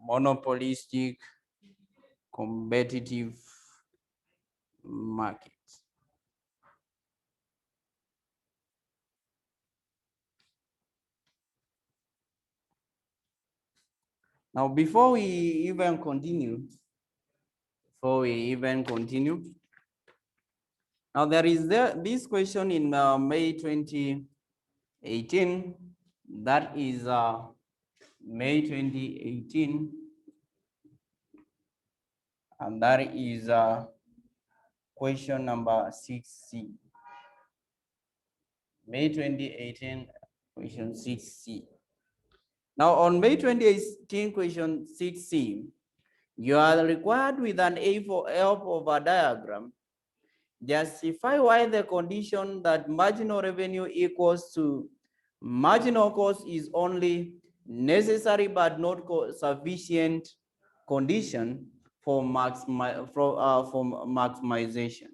[SPEAKER 1] Monopolistic competitive markets. Now, before we even continue, now there is this question in May 2018, that is May 2018, and that is question number 6C. May 2018, question 6C. Now on May 2018, question 6C, you are required with an A for help of a diagram. Justify why the condition that marginal revenue equals to marginal cost is only necessary but not sufficient condition for maximization.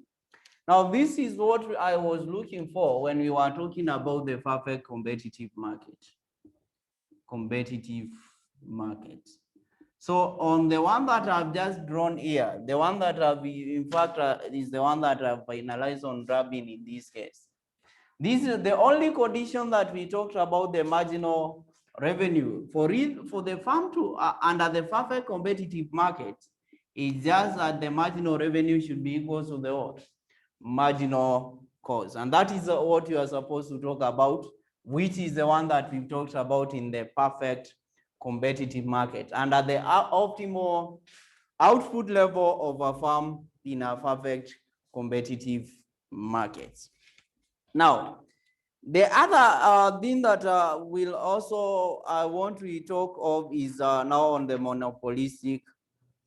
[SPEAKER 1] Now, this is what I was looking for when we were talking about the perfect competitive market. So on the one that I've just drawn here, the one that I've, in fact, is the one that I've finalized on grabbing in this case. This is the only condition that we talked about, the marginal revenue. For the farm to, under the perfect competitive market, it's just that the marginal revenue should be equal to the what? Marginal cost. And that is what you are supposed to talk about, which is the one that we've talked about in the perfect competitive market. Under the optimal output level of a farm in a perfect competitive market. Now, the other thing that will also I want to talk of is now on the monopolistic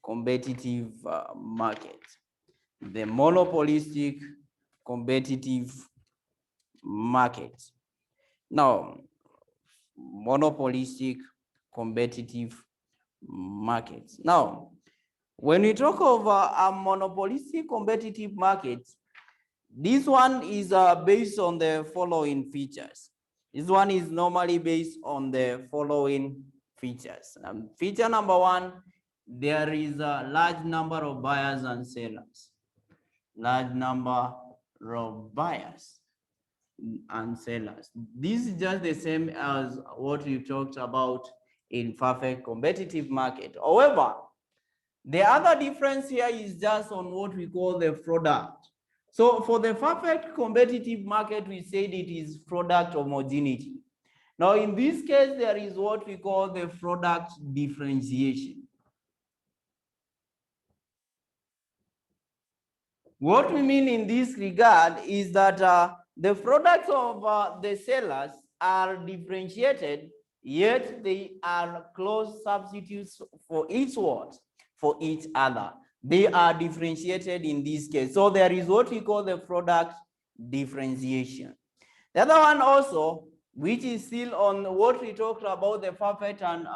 [SPEAKER 1] competitive market. The monopolistic competitive market. Now, monopolistic competitive markets. Now, when we talk of a monopolistic competitive market, this one is based on the following features. This one is normally based on the following features. Feature number 1, there is a large number of buyers and sellers. Large number of buyers and sellers. This is just the same as what we talked about in perfect competitive market. However, the other difference here is just on what we call the product. So for the perfect competitive market, we said it is product homogeneity. Now in this case, there is what we call the product differentiation. What we mean in this regard is that the products of the sellers are differentiated, yet they are close substitutes for each what? For each other. They are differentiated in this case. So there is what we call the product differentiation. The other one also, which is still on what we talked about, the perfect and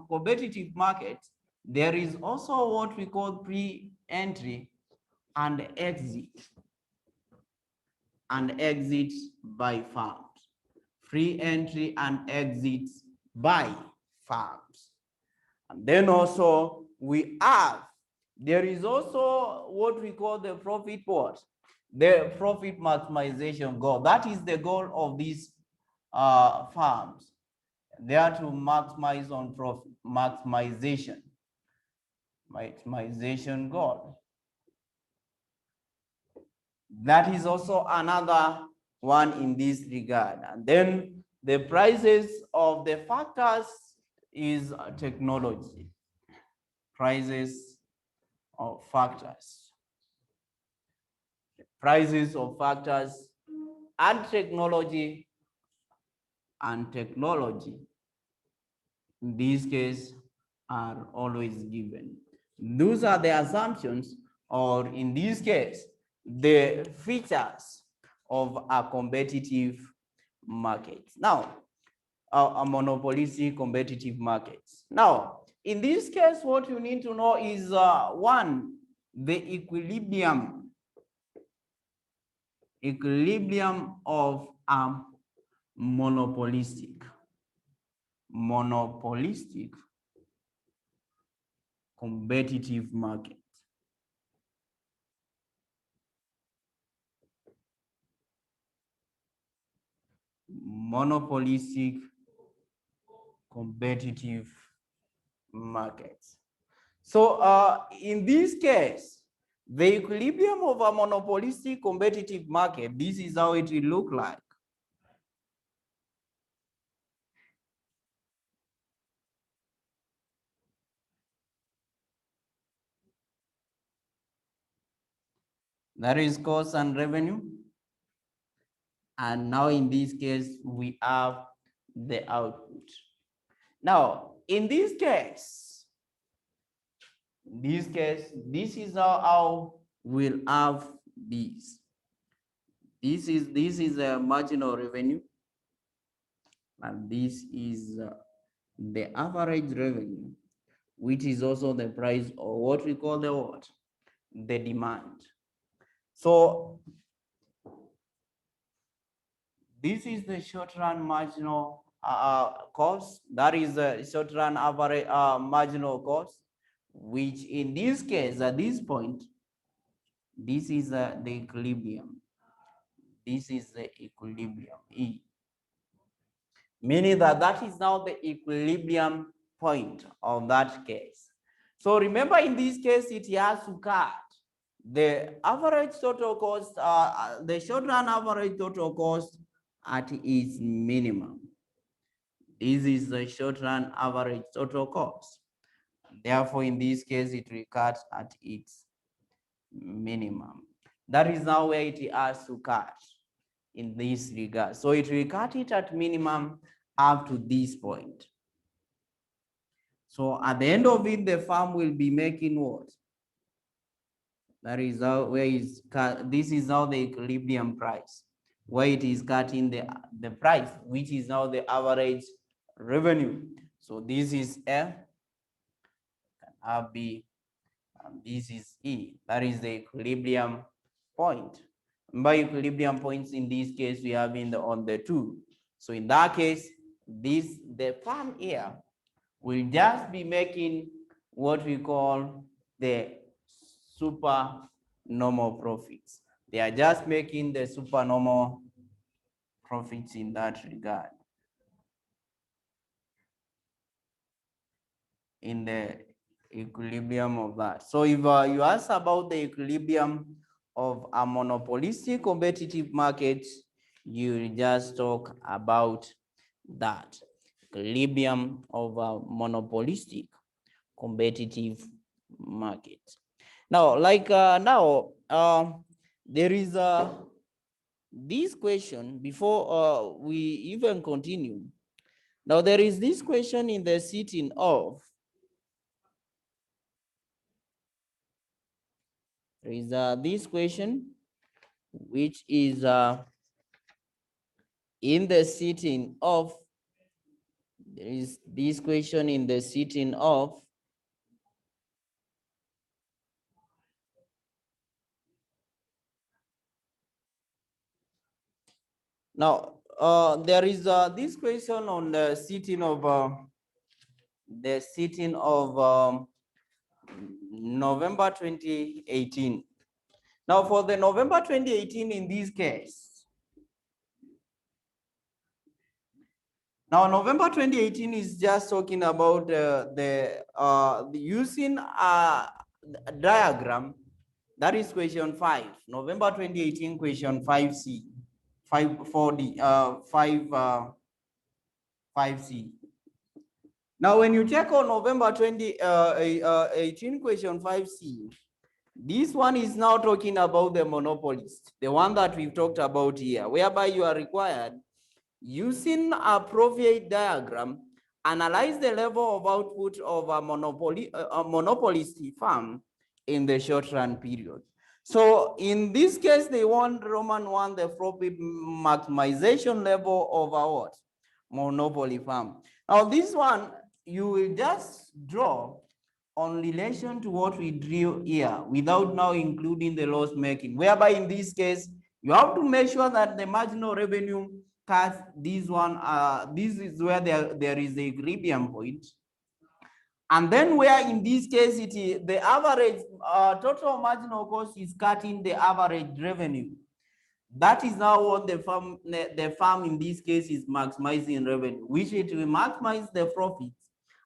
[SPEAKER 1] competitive market, there is also what we call pre-entry and exit by farms. Free entry and exit by farms. And then also we have, there is also what we call the profit what? the profit maximization goal. That is the goal of these firms. They are to maximize on profit, maximization goal. That is also another one in this regard. And then the prices of the factors is technology. Prices of factors. Prices of factors and technology in this case are always given. Those are the assumptions, or in this case, the features of a competitive market. Now, a monopolistic competitive market. Now, in this case, what you need to know is one, the equilibrium of a monopolistic competitive market. Monopolistic competitive markets. So in this case, the equilibrium of a monopolistic competitive market, this is how it will look like. That is cost and revenue. And now in this case, we have the output. Now, in this case, this is how we'll have this. This is a marginal revenue, and this is the average revenue, which is also the price, or what we call the what? The demand. So this is the short-run marginal cost. That is the short-run average marginal cost, which in this case, at this point, this is the equilibrium. This is the equilibrium, E. Meaning that is now the equilibrium point of that case. So remember, in this case, it has to cut the average total cost, the short-run average total cost at its minimum. This is the short-run average total cost. Therefore, in this case, it will cut at its minimum. That is now where it has to cut in this regard. So it will cut it at minimum up to this point. So at the end of it, the firm will be making what? That is how where is cut. This is now the equilibrium price, where it is cutting the price, which is now the average revenue. So this is F, B, and this is E. That is the equilibrium point. By equilibrium points in this case, we have on the two. So in that case, the firm here will just be making what we call the supernormal profits. They are just making the supernormal profits in that regard. In the equilibrium of that. So if you ask about the equilibrium of a monopolistic competitive market, you just talk about that equilibrium of a monopolistic competitive market. Now, like there is this question before we even continue. Now, there is this question in the sitting of. There is this question, which is in the sitting of. There is this question in the sitting of. Now, there is this question on the sitting of November 2018. Now for the November 2018 in this case, now November 2018 is just talking about the using a diagram. That is question 5, November 2018 question 5C, 4D, 5C. Now, when you check on November 2018 question 5C, this one is now talking about the monopolist, the one that we've talked about here, whereby you are required, using a profit diagram, analyze the level of output of a monopolist firm in the short run period. So in this case, they want Roman 1, the profit maximization level of a what? Monopoly firm. Now this one, you will just draw on relation to what we drew here without now including the loss making, whereby in this case, you have to make sure that the marginal revenue cuts this one, this is where there is the equilibrium point. And then where in this case, it is the average total marginal cost is cutting the average revenue. That is now what the firm in this case is maximizing revenue, which it will maximize the profits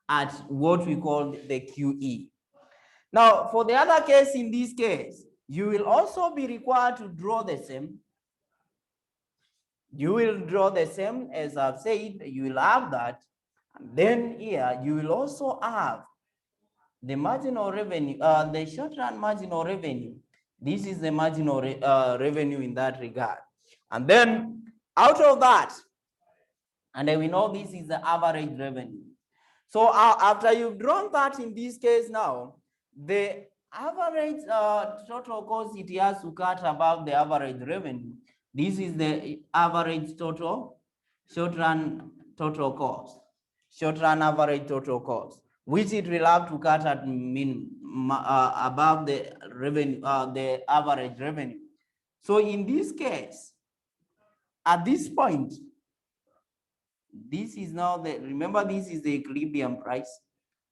[SPEAKER 1] at what we call the QE. Now, for the other case, in this case, you will also be required to draw the same. You will draw the same as I've said, you will have that. And then here, you will also have the marginal revenue, the short run marginal revenue. This is the marginal revenue in that regard. And then out of that, and then we know this is the average revenue. So after you've drawn that in this case now, the average total cost it has to cut above the average revenue. This is the average total, short run total cost, short run average total cost, which it will have to cut at above the revenue, the average revenue. So in this case, at this point, this is now the, remember this is the equilibrium price,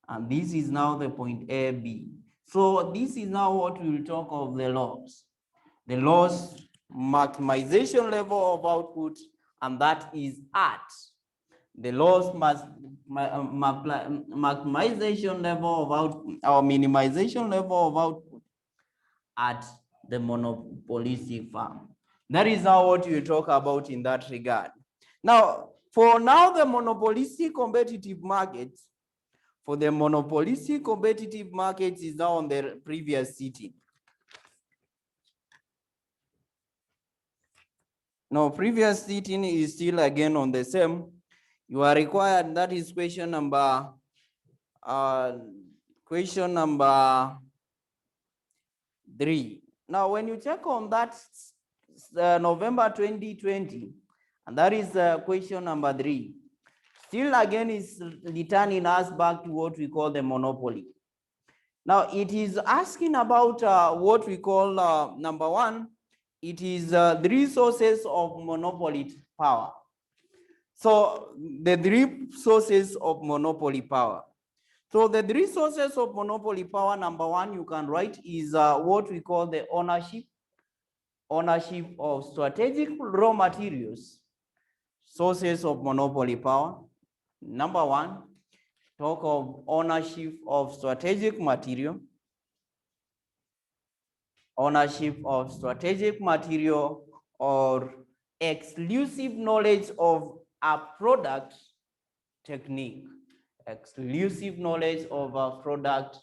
[SPEAKER 1] and this is now the point AB. So this is now what we will talk of the loss. The loss maximization level of output, and that is at the loss maximization level of output or minimization level of output at the monopolistic firm. That is now what you talk about in that regard. Now, for now, the monopolistic competitive market, for the monopolistic competitive market is now on the previous sitting. Now, previous sitting is still again on the same. You are required, that is question number 3. Now, when you check on that November 2020, and that is question number 3, still again is returning us back to what we call the monopoly. Now, it is asking about what we call number 1, it is the resources of monopoly power. So the 3 sources of monopoly power. So the 3 sources of monopoly power, number 1, you can write is what we call the ownership of strategic raw materials, sources of monopoly power. Number 1, talk of ownership of strategic material, ownership of strategic material, or exclusive knowledge of a product technique, exclusive knowledge of a product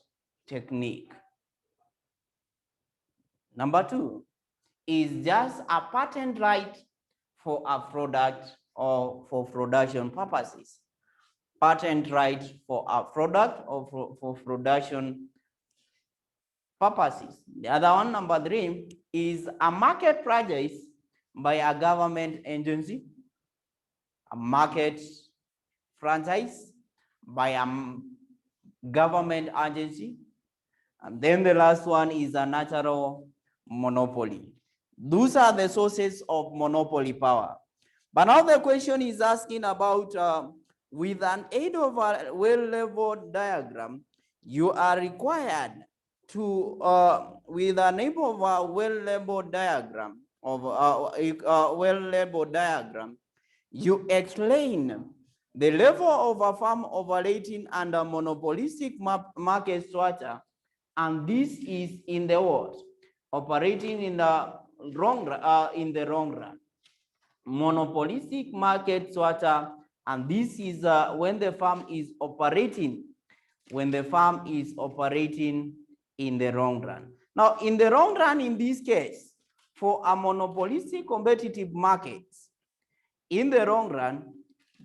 [SPEAKER 1] technique. Number 2 is just a patent right for a product or for production purposes. Patent right for a product or for production purposes. The other one, number 3, is a market purchase by a government agency, a market franchise by a government agency. And then the last one is a natural monopoly. Those are the sources of monopoly power. But now the question is asking about, with an aid of a well-leveled diagram, you are required to with an aid of a well-labeled diagram of a well-labeled diagram, you explain the level of a firm operating under monopolistic market structure, and this is in the world operating in the wrong run. Monopolistic market structure, and this is when the firm is operating in the long run. Now, in the long run, in this case, for a monopolistic competitive market, in the long run,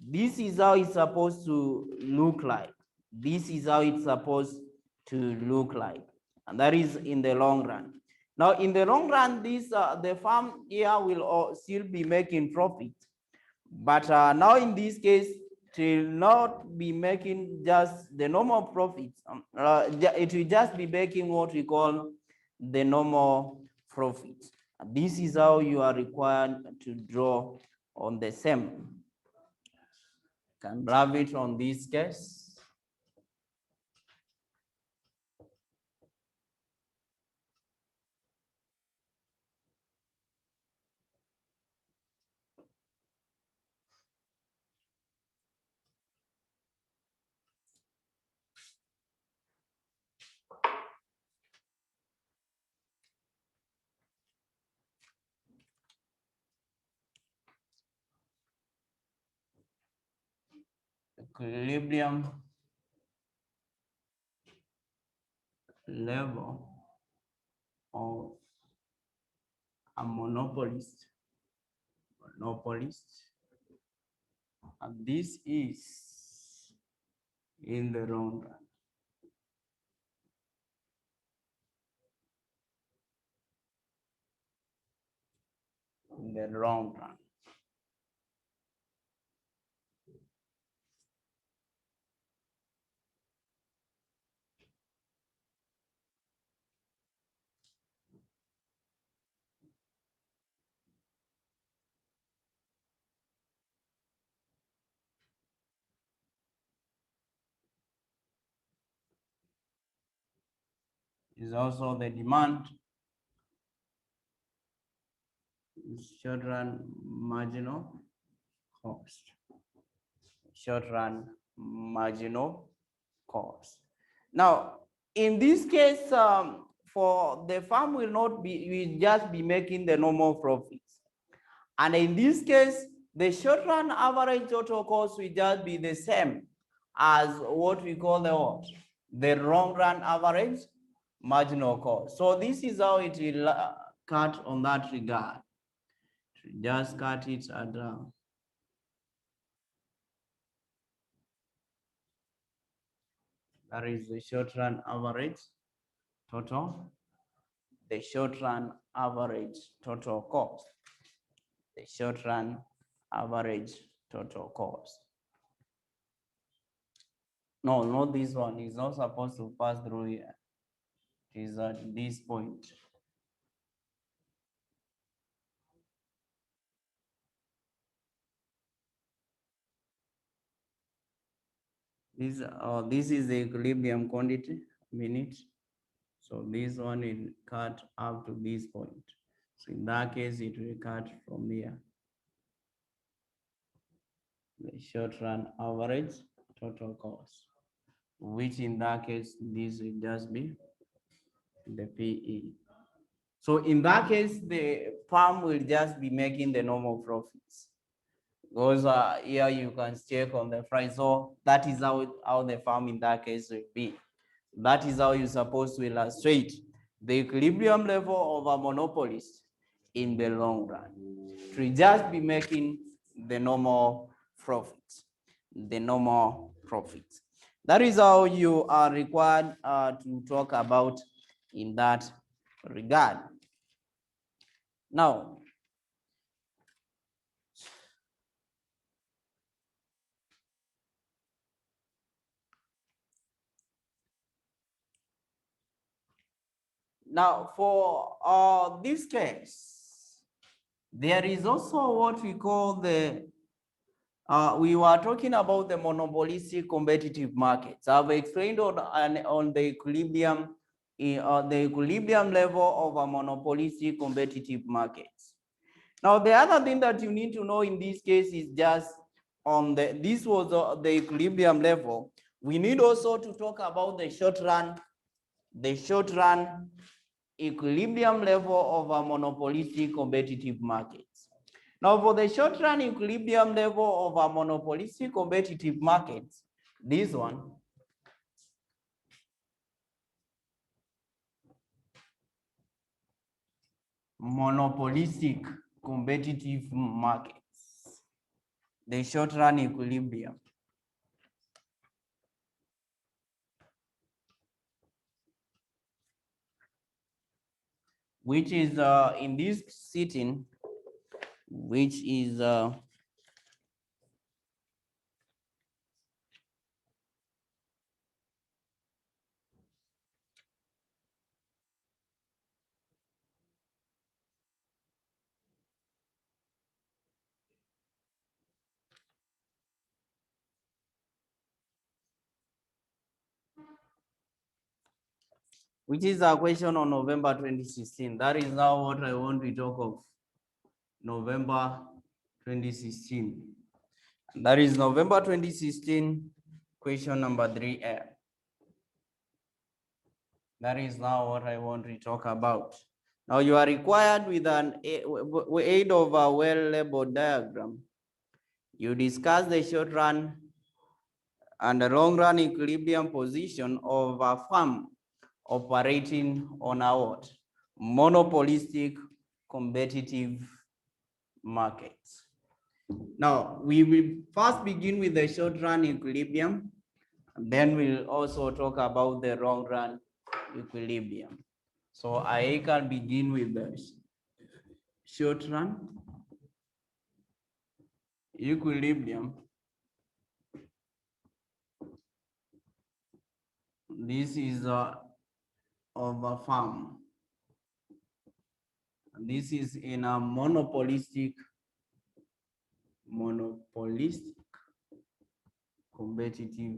[SPEAKER 1] this is how it's supposed to look like. This is how it's supposed to look like, and that is in the long run. Now, in the long run, this the firm here will still be making profit, but now in this case, it will not be making just the normal profits. It will just be making what we call the normal profits. This is how you are required to draw on the same. Can grab it on this case. Equilibrium level of a monopolist, and this is in the long run. In the long run. Is also the demand, short run marginal cost. Short run marginal cost. Now, in this case, for the firm will just be making the normal profits. And in this case, the short run average total cost will just be the same as what we call the long run average marginal cost. So this is how it will cut on that regard. Just cut it at that is the short run average total, the short run average total cost, the short run average total cost. No, not this one. It's not supposed to pass through here. It is at this point. This is the equilibrium quantity minute. So this one will cut up to this point. So in that case, it will cut from here. The short run average total cost, which in that case, this will just be the PE. So in that case, the firm will just be making the normal profits. Because here you can check on the price. So that is how the firm in that case will be. That is how you're supposed to illustrate the equilibrium level of a monopolist in the long run. To just be making the normal profits. The normal profits. That is how you are required to talk about in that regard. Now, for this case, there is also what we call we were talking about the monopolistic competitive markets. I've explained on the equilibrium the equilibrium level of a monopolistic competitive markets. Now, the other thing that you need to know in this case is just on this was the equilibrium level. We need also to talk about the short run equilibrium level of a monopolistic competitive markets. Now, for the short run equilibrium level of a monopolistic competitive markets, this one, monopolistic competitive markets, the short run equilibrium. Which is in this sitting, which is which is a question on November 2016. That is now what I want to talk of. November 2016. That is November 2016, question number 3A. That is now what I want to talk about. Now you are required with an aid of a well-labeled diagram. You discuss the short run and the long run equilibrium position of a firm operating on a what? Monopolistic competitive markets. Now, we will first begin with the short run equilibrium, and then we'll also talk about the long run equilibrium. So I can begin with the short run equilibrium. This is of a firm. This is in a monopolistic competitive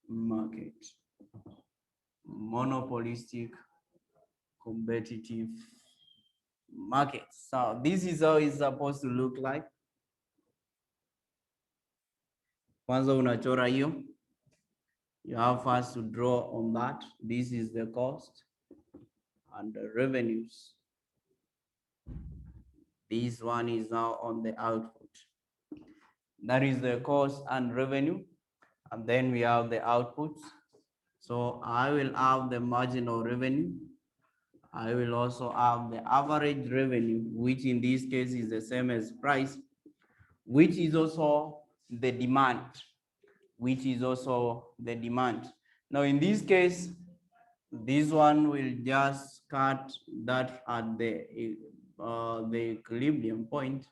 [SPEAKER 1] market. Monopolistic competitive market. So this is how it's supposed to look like. Kwanza unachora hiyo. You have first to draw on that. This is the cost and the revenues. This one is now on the output. That is the cost and revenue. And then we have the outputs. So I will have the marginal revenue. I will also have the average revenue, which in this case is the same as price, which is also the demand, Now in this case, this one will just cut that at the equilibrium point.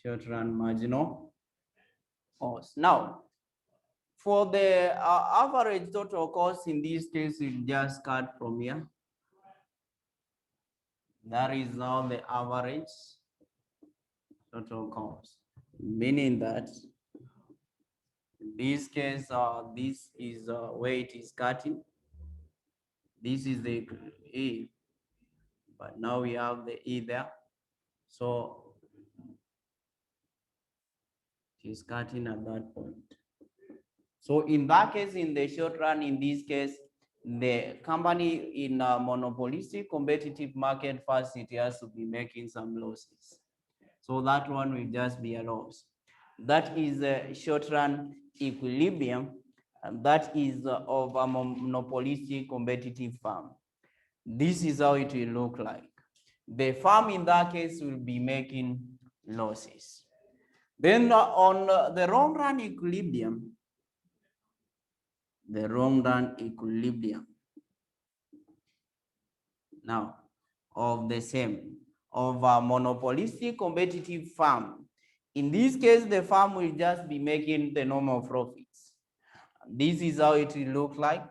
[SPEAKER 1] Short run marginal cost. Now, for the average total cost in this case, we just cut from here. That is now the average total cost, meaning that in this case, this is where it is cutting. This is the E, but now we have the E there. So it is cutting at that point. So in that case, in the short run, in this case, the company in a monopolistic competitive market, first it has to be making some losses. So that one will just be a loss. That is a short run equilibrium, and that is of a monopolistic competitive firm. This is how it will look like. The firm in that case will be making losses. Then on the long run equilibrium, now of the same, of a monopolistic competitive firm. In this case, the firm will just be making the normal profits. This is how it will look like.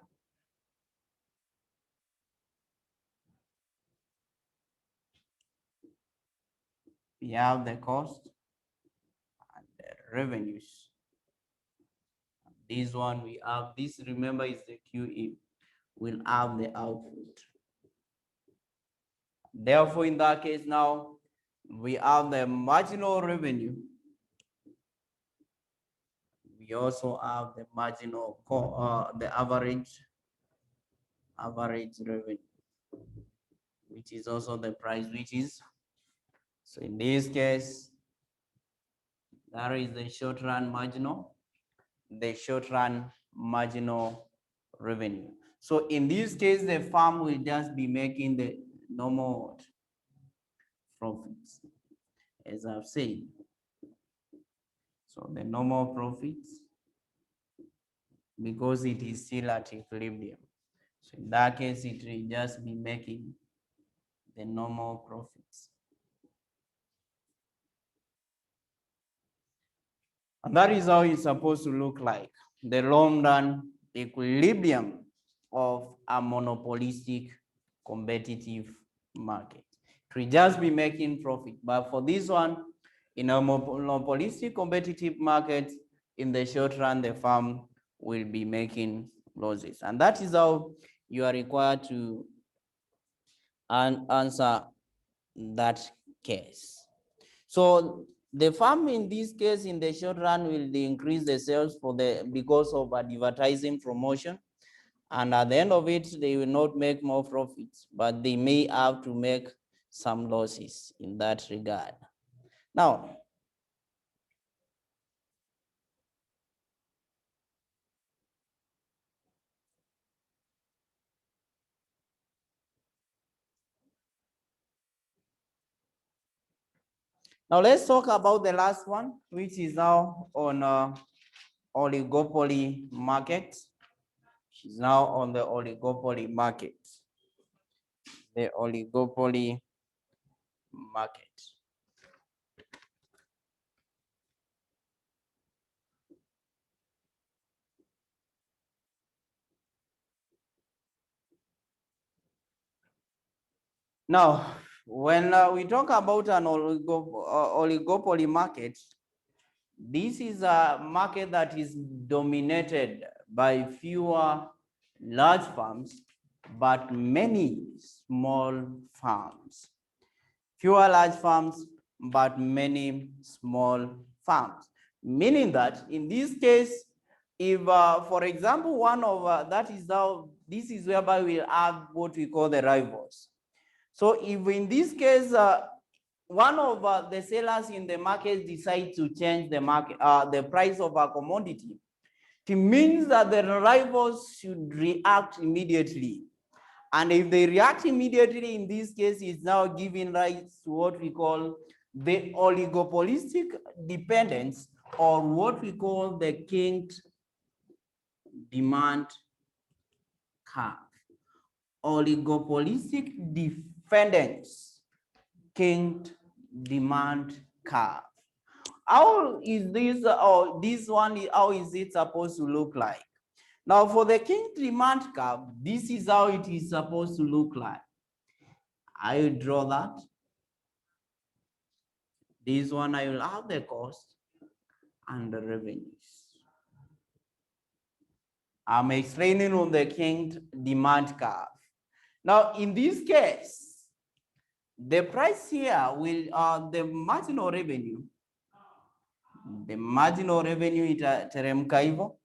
[SPEAKER 1] we have the cost and the revenues. This one we have, this remember is the QE, will have the output. Therefore, in that case now, we have the marginal revenue. We also have the marginal, the average revenue, which is also the price, which is, so in this case, that is the short run marginal, the short run marginal revenue. So in this case, the farm will just be making the normal profits, as I've said. So the normal profits, because it is still at equilibrium. So in that case, it will just be making the normal profits. And that is how it's supposed to look like, the long run equilibrium of a monopolistic competitive market. It will just be making profit. But for this one, in a monopolistic competitive market, in the short run, the farm will be making losses. And that is how you are required to answer that case. So the farm in this case, in the short run, will increase the sales because of advertising promotion. And at the end of it, they will not make more profits, but they may have to make some losses in that regard. Now, let's talk about the last one, which is now on oligopoly market. She's now on the oligopoly market. The oligopoly market. Now, when we talk about an oligopoly market, this is a market that is dominated by fewer large farms, but many small farms. Fewer large farms, but many small farms. Meaning that in this case, if, for example, one of that is how, this is whereby we have what we call the rivals. So if in this case, one of the sellers in the market decide to change the market, the price of a commodity, it means that the rivals should react immediately. And if they react immediately, in this case, it's now giving rise to what we call the oligopolistic dependence, or what we call the kinked demand curve. Oligopolistic dependence, kinked demand curve. How is this, or this one, how is it supposed to look like? Now, for the kinked demand curve, this is how it is supposed to look like. I will draw that. This one, I will have the cost and the revenues. I'm explaining on the kinked demand curve. Now, in this case, the price here will, the marginal revenue itateremka hivyo.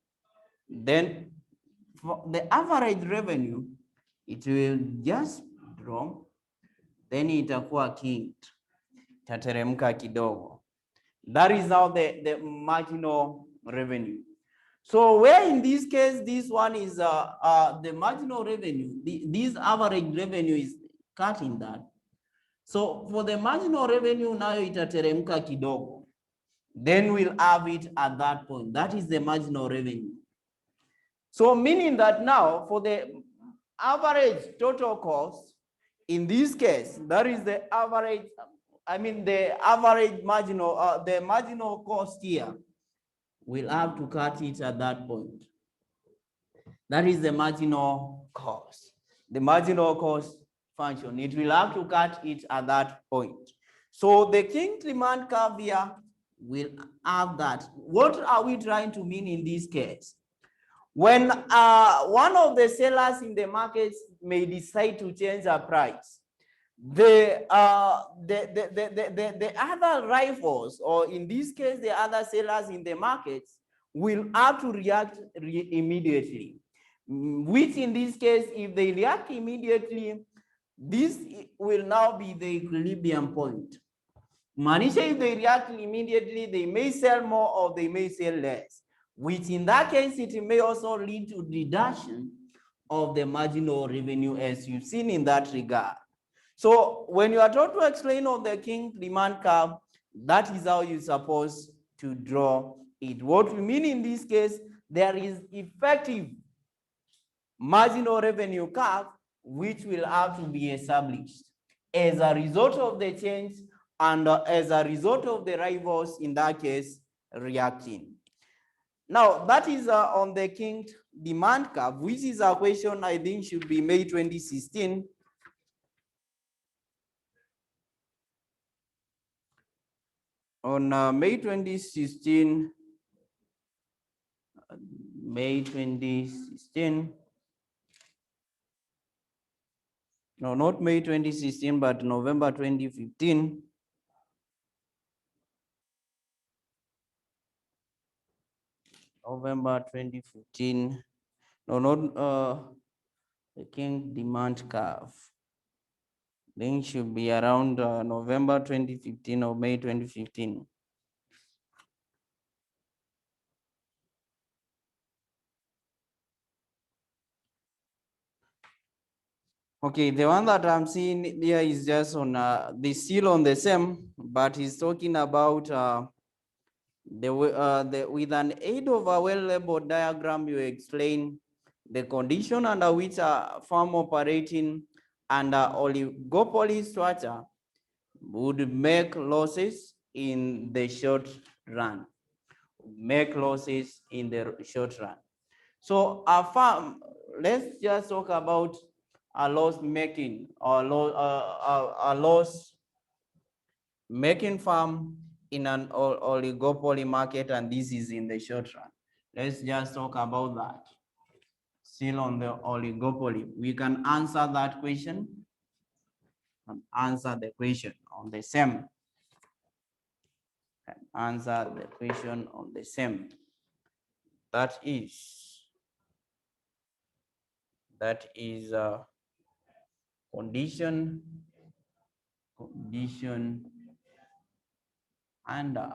[SPEAKER 1] Then for the average revenue, it will just drop, then itakuwa kinked, itateremka kidogo. That is how the marginal revenue. So where in this case, this one is the marginal revenue, this average revenue is cutting that. So for the marginal revenue now itateremka kidogo, then we'll have it at that point. That is the marginal revenue. So meaning that now for the average total cost, in this case, that is the average, I mean the average marginal, the marginal cost here, we'll have to cut it at that point. That is the marginal cost. The marginal cost function, it will have to cut it at that point. So the king demand curve here will have that. What are we trying to mean in this case? When one of the sellers in the market may decide to change the price, the other rivals, or in this case, the other sellers in the markets, will have to react immediately. Which in this case, if they react immediately, this will now be the equilibrium point. Manisha, if they react immediately, they may sell more or they may sell less, which in that case, it may also lead to reduction of the marginal revenue as you've seen in that regard. So when you are taught to explain on the king demand curve, that is how you're supposed to draw it. What we mean in this case, there is effective marginal revenue curve which will have to be established as a result of the change and as a result of the rivals in that case reacting. Now that is on the king demand curve, which is a question I think should be May 2016. On May 2016, no, not May 2016, but November 2015. November 2015. No, not the king demand curve. Then should be around November 2015 or May 2015. Okay, the one that I'm seeing here is just on the still on the same, but he's talking about with an aid of a well-labeled diagram, you explain the condition under which a firm operating under oligopoly structure would make losses in the short run. Make losses in the short run. So a firm, let's just talk about a loss making or a loss making firm in an oligopoly market, and this is in the short run. Let's just talk about that. Still on the oligopoly, we can answer that question and answer the question on the same. And answer the question on the same. That is a condition under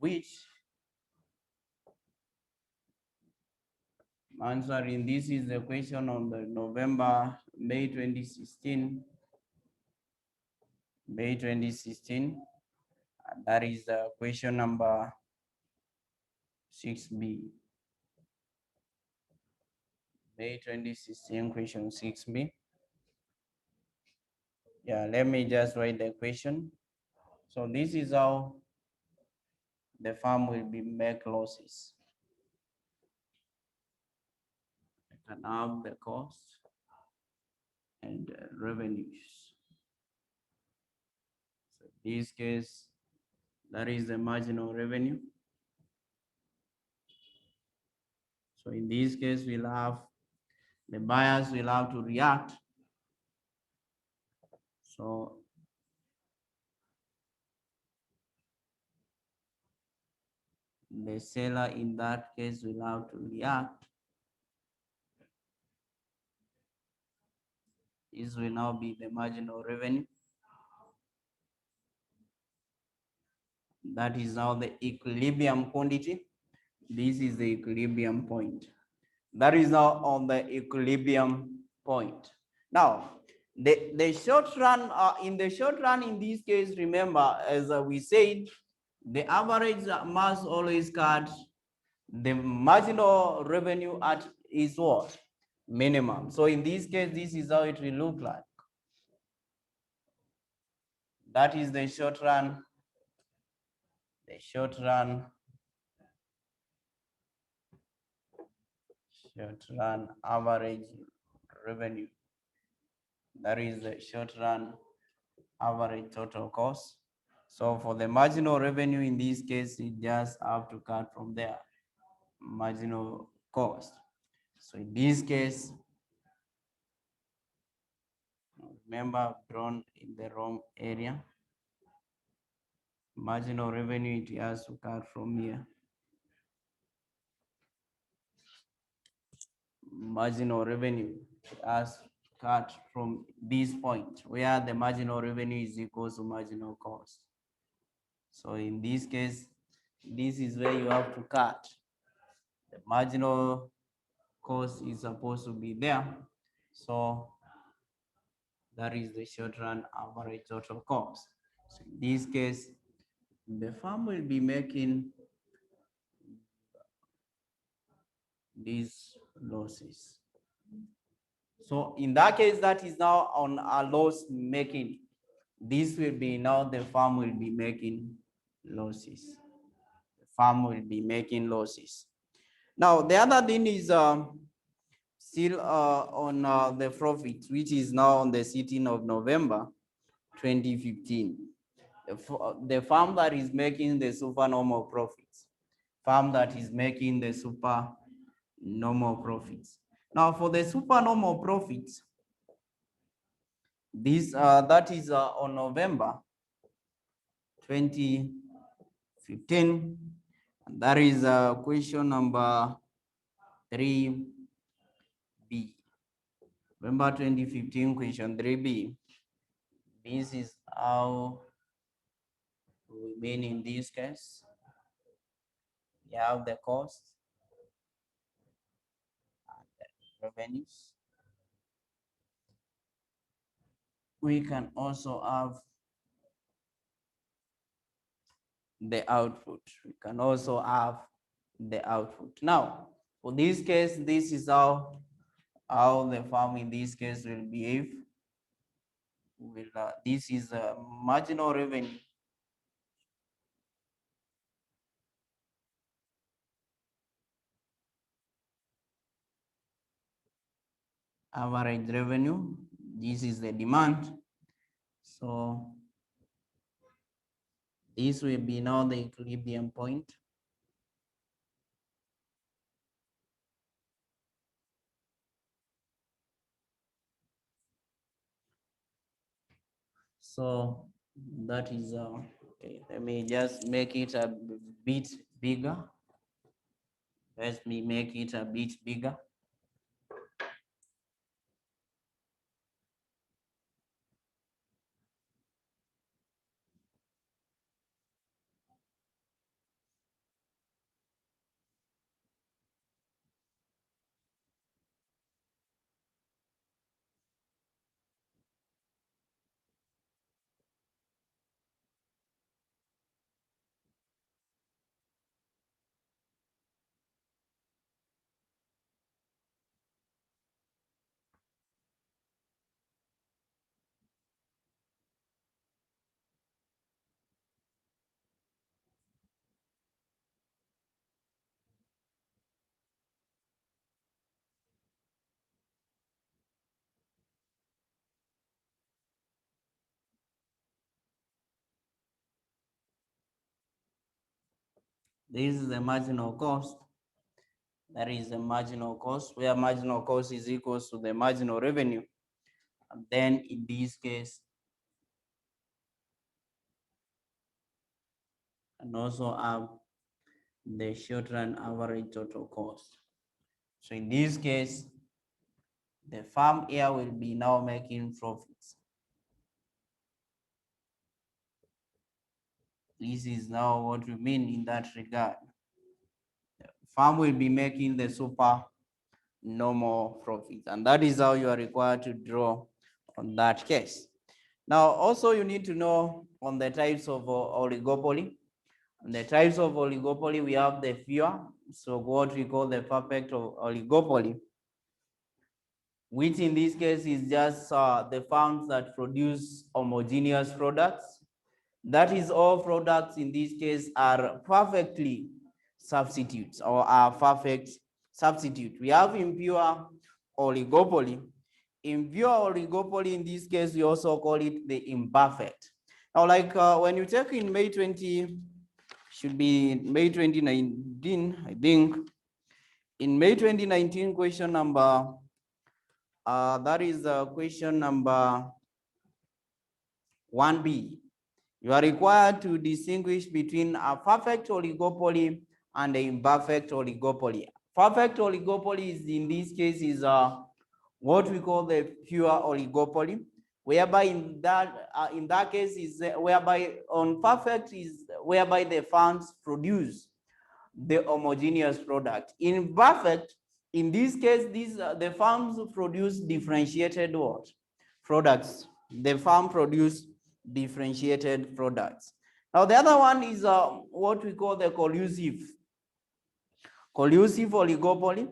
[SPEAKER 1] which answering this is the question on the May 2016. May 2016. That is the question number 6B. May 2016, question 6B. Yeah, let me just write the question. So this is how the firm will be make losses. I can have the cost and revenues. So in this case, that is the marginal revenue. So in this case, we'll have the buyers will have to react. So the seller in that case will have to react. This will now be the marginal revenue. That is now the equilibrium quantity. This is the equilibrium point. That is now on the equilibrium point. Now, the short run, in the short run, in this case, remember, as we said, the average must always cut the marginal revenue at is what? Minimum. So in this case, this is how it will look like. That is the short run. The short run average revenue. That is the short run average total cost. So for the marginal revenue in this case, you just have to cut from there, marginal cost. So in this case, remember I've drawn in the wrong area. Marginal revenue, it has to cut from here. Marginal revenue has cut from this point where the marginal revenue is equal to marginal cost. So in this case, this is where you have to cut. The marginal cost is supposed to be there. So that is the short run average total cost. So in this case, the farm will be making these losses. So in that case, that is now on a loss making. This will be now the farm will be making losses. The farm will be making losses. Now the other thing is still on the profit, which is now on the 16th of November 2015. The farm that is making the supernormal profits, farm that is making the supernormal profits. Now for the supernormal profits, this that is on November 2015, and that is question number 3B. November 2015, question 3B. This is how we mean in this case. You have the cost and the revenues. We can also have the output. We can also have the output. Now, for this case, this is how the farm in this case will behave. This is a marginal revenue. Average revenue, this is the demand. So this will be now the equilibrium point. So that is okay. Let me just make it a bit bigger. Let me make it a bit bigger. This is the marginal cost. That is the marginal cost, where marginal cost is equal to the marginal revenue. And then in this case, and also have the short run average total cost. So in this case, the farm here will be now making profits. This is now what we mean in that regard. The farm will be making the super normal profits, and that is how you are required to draw on that case. Now, also you need to know on the types of oligopoly. On the types of oligopoly, we have the fewer, so what we call the perfect oligopoly, which in this case is just the farms that produce homogeneous products. That is, all products in this case are perfectly substitutes or are perfect substitute. We have impure oligopoly, In pure oligopoly, in this case, we also call it the imperfect. Now, like when you check in May 20, should be May 2019, I think. In May 2019, question number, that is question number 1B. You are required to distinguish between a perfect oligopoly and an imperfect oligopoly. Perfect oligopoly is, in this case, is what we call the pure oligopoly, whereby in that case is whereby on perfect is whereby the firms produce the homogeneous product. In perfect, in this case, these the farms produce differentiated what? Products. The farm produce differentiated products. Now the other one is what we call the collusive oligopoly.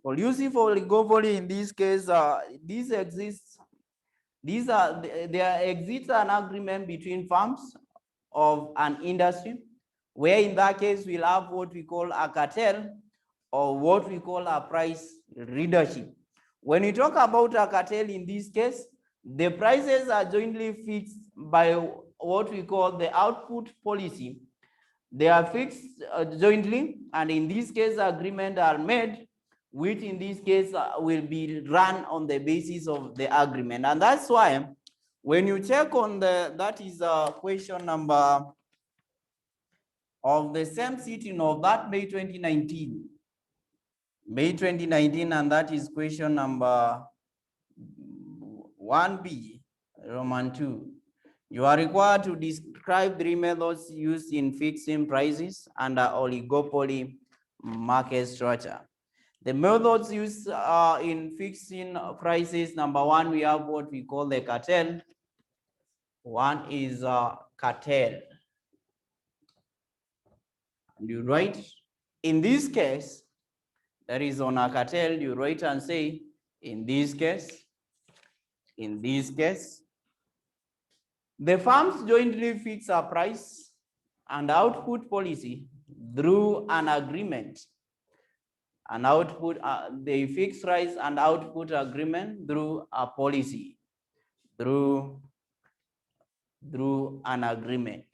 [SPEAKER 1] Collusive oligopoly, in this case, this exists. There exists an agreement between firms of an industry, where in that case we'll have what we call a cartel or what we call a price leadership. When we talk about a cartel, in this case, the prices are jointly fixed by what we call the output policy. They are fixed jointly, and in this case, agreements are made, which in this case will be run on the basis of the agreement. And that's why when you check on that is question number of the same sitting of that May 2019, and that is question number 1B, Roman 2. You are required to describe 3 methods used in fixing prices under oligopoly market structure. The methods used in fixing prices, number 1, we have what we call the cartel. One is cartel. And you write, in this case, that is on a cartel, you write and say, in this case, the firms jointly fix a price and output policy through an agreement. An output, they fix price and output agreement through a policy, through an agreement.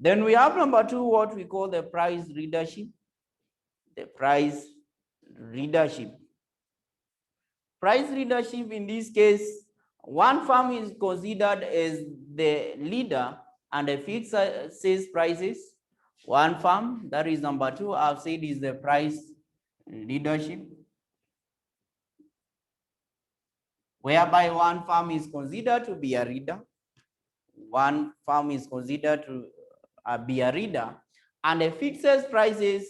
[SPEAKER 1] Then we have number 2, what we call the price leadership. The price leadership. Price leadership, in this case, one firm is considered as the leader and the fixes prices. One firm, that is number 2, I've said is the price leadership, whereby one firm is considered to be a leader. One firm is considered to be a leader and it fixes prices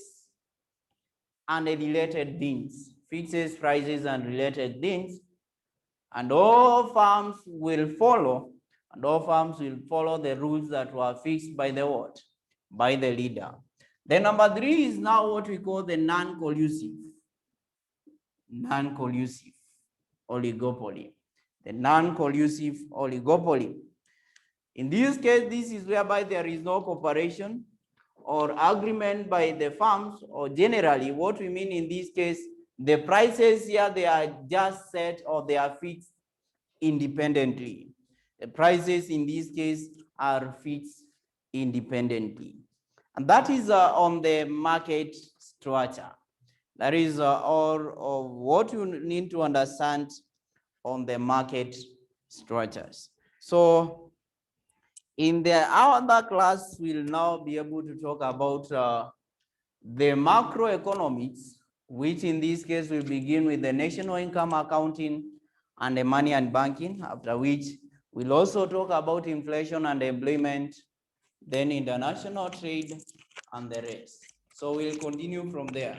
[SPEAKER 1] and the related things. Fixes prices and related things, and all firms will follow, the rules that were fixed by the what? By the leader. Then number 3 is now what we call the non-collusive oligopoly. The non-collusive oligopoly. In this case, this is whereby there is no cooperation or agreement by the firms, or generally what we mean in this case, the prices here, they are just set or they are fixed independently. The prices in this case are fixed independently. And that is on the market structure. That is all of what you need to understand on the market structures. So in the other class, we'll now be able to talk about the macroeconomics, which in this case will begin with the national income accounting and the money and banking, after which we'll also talk about inflation and employment, then international trade and the rest. So we'll continue from there.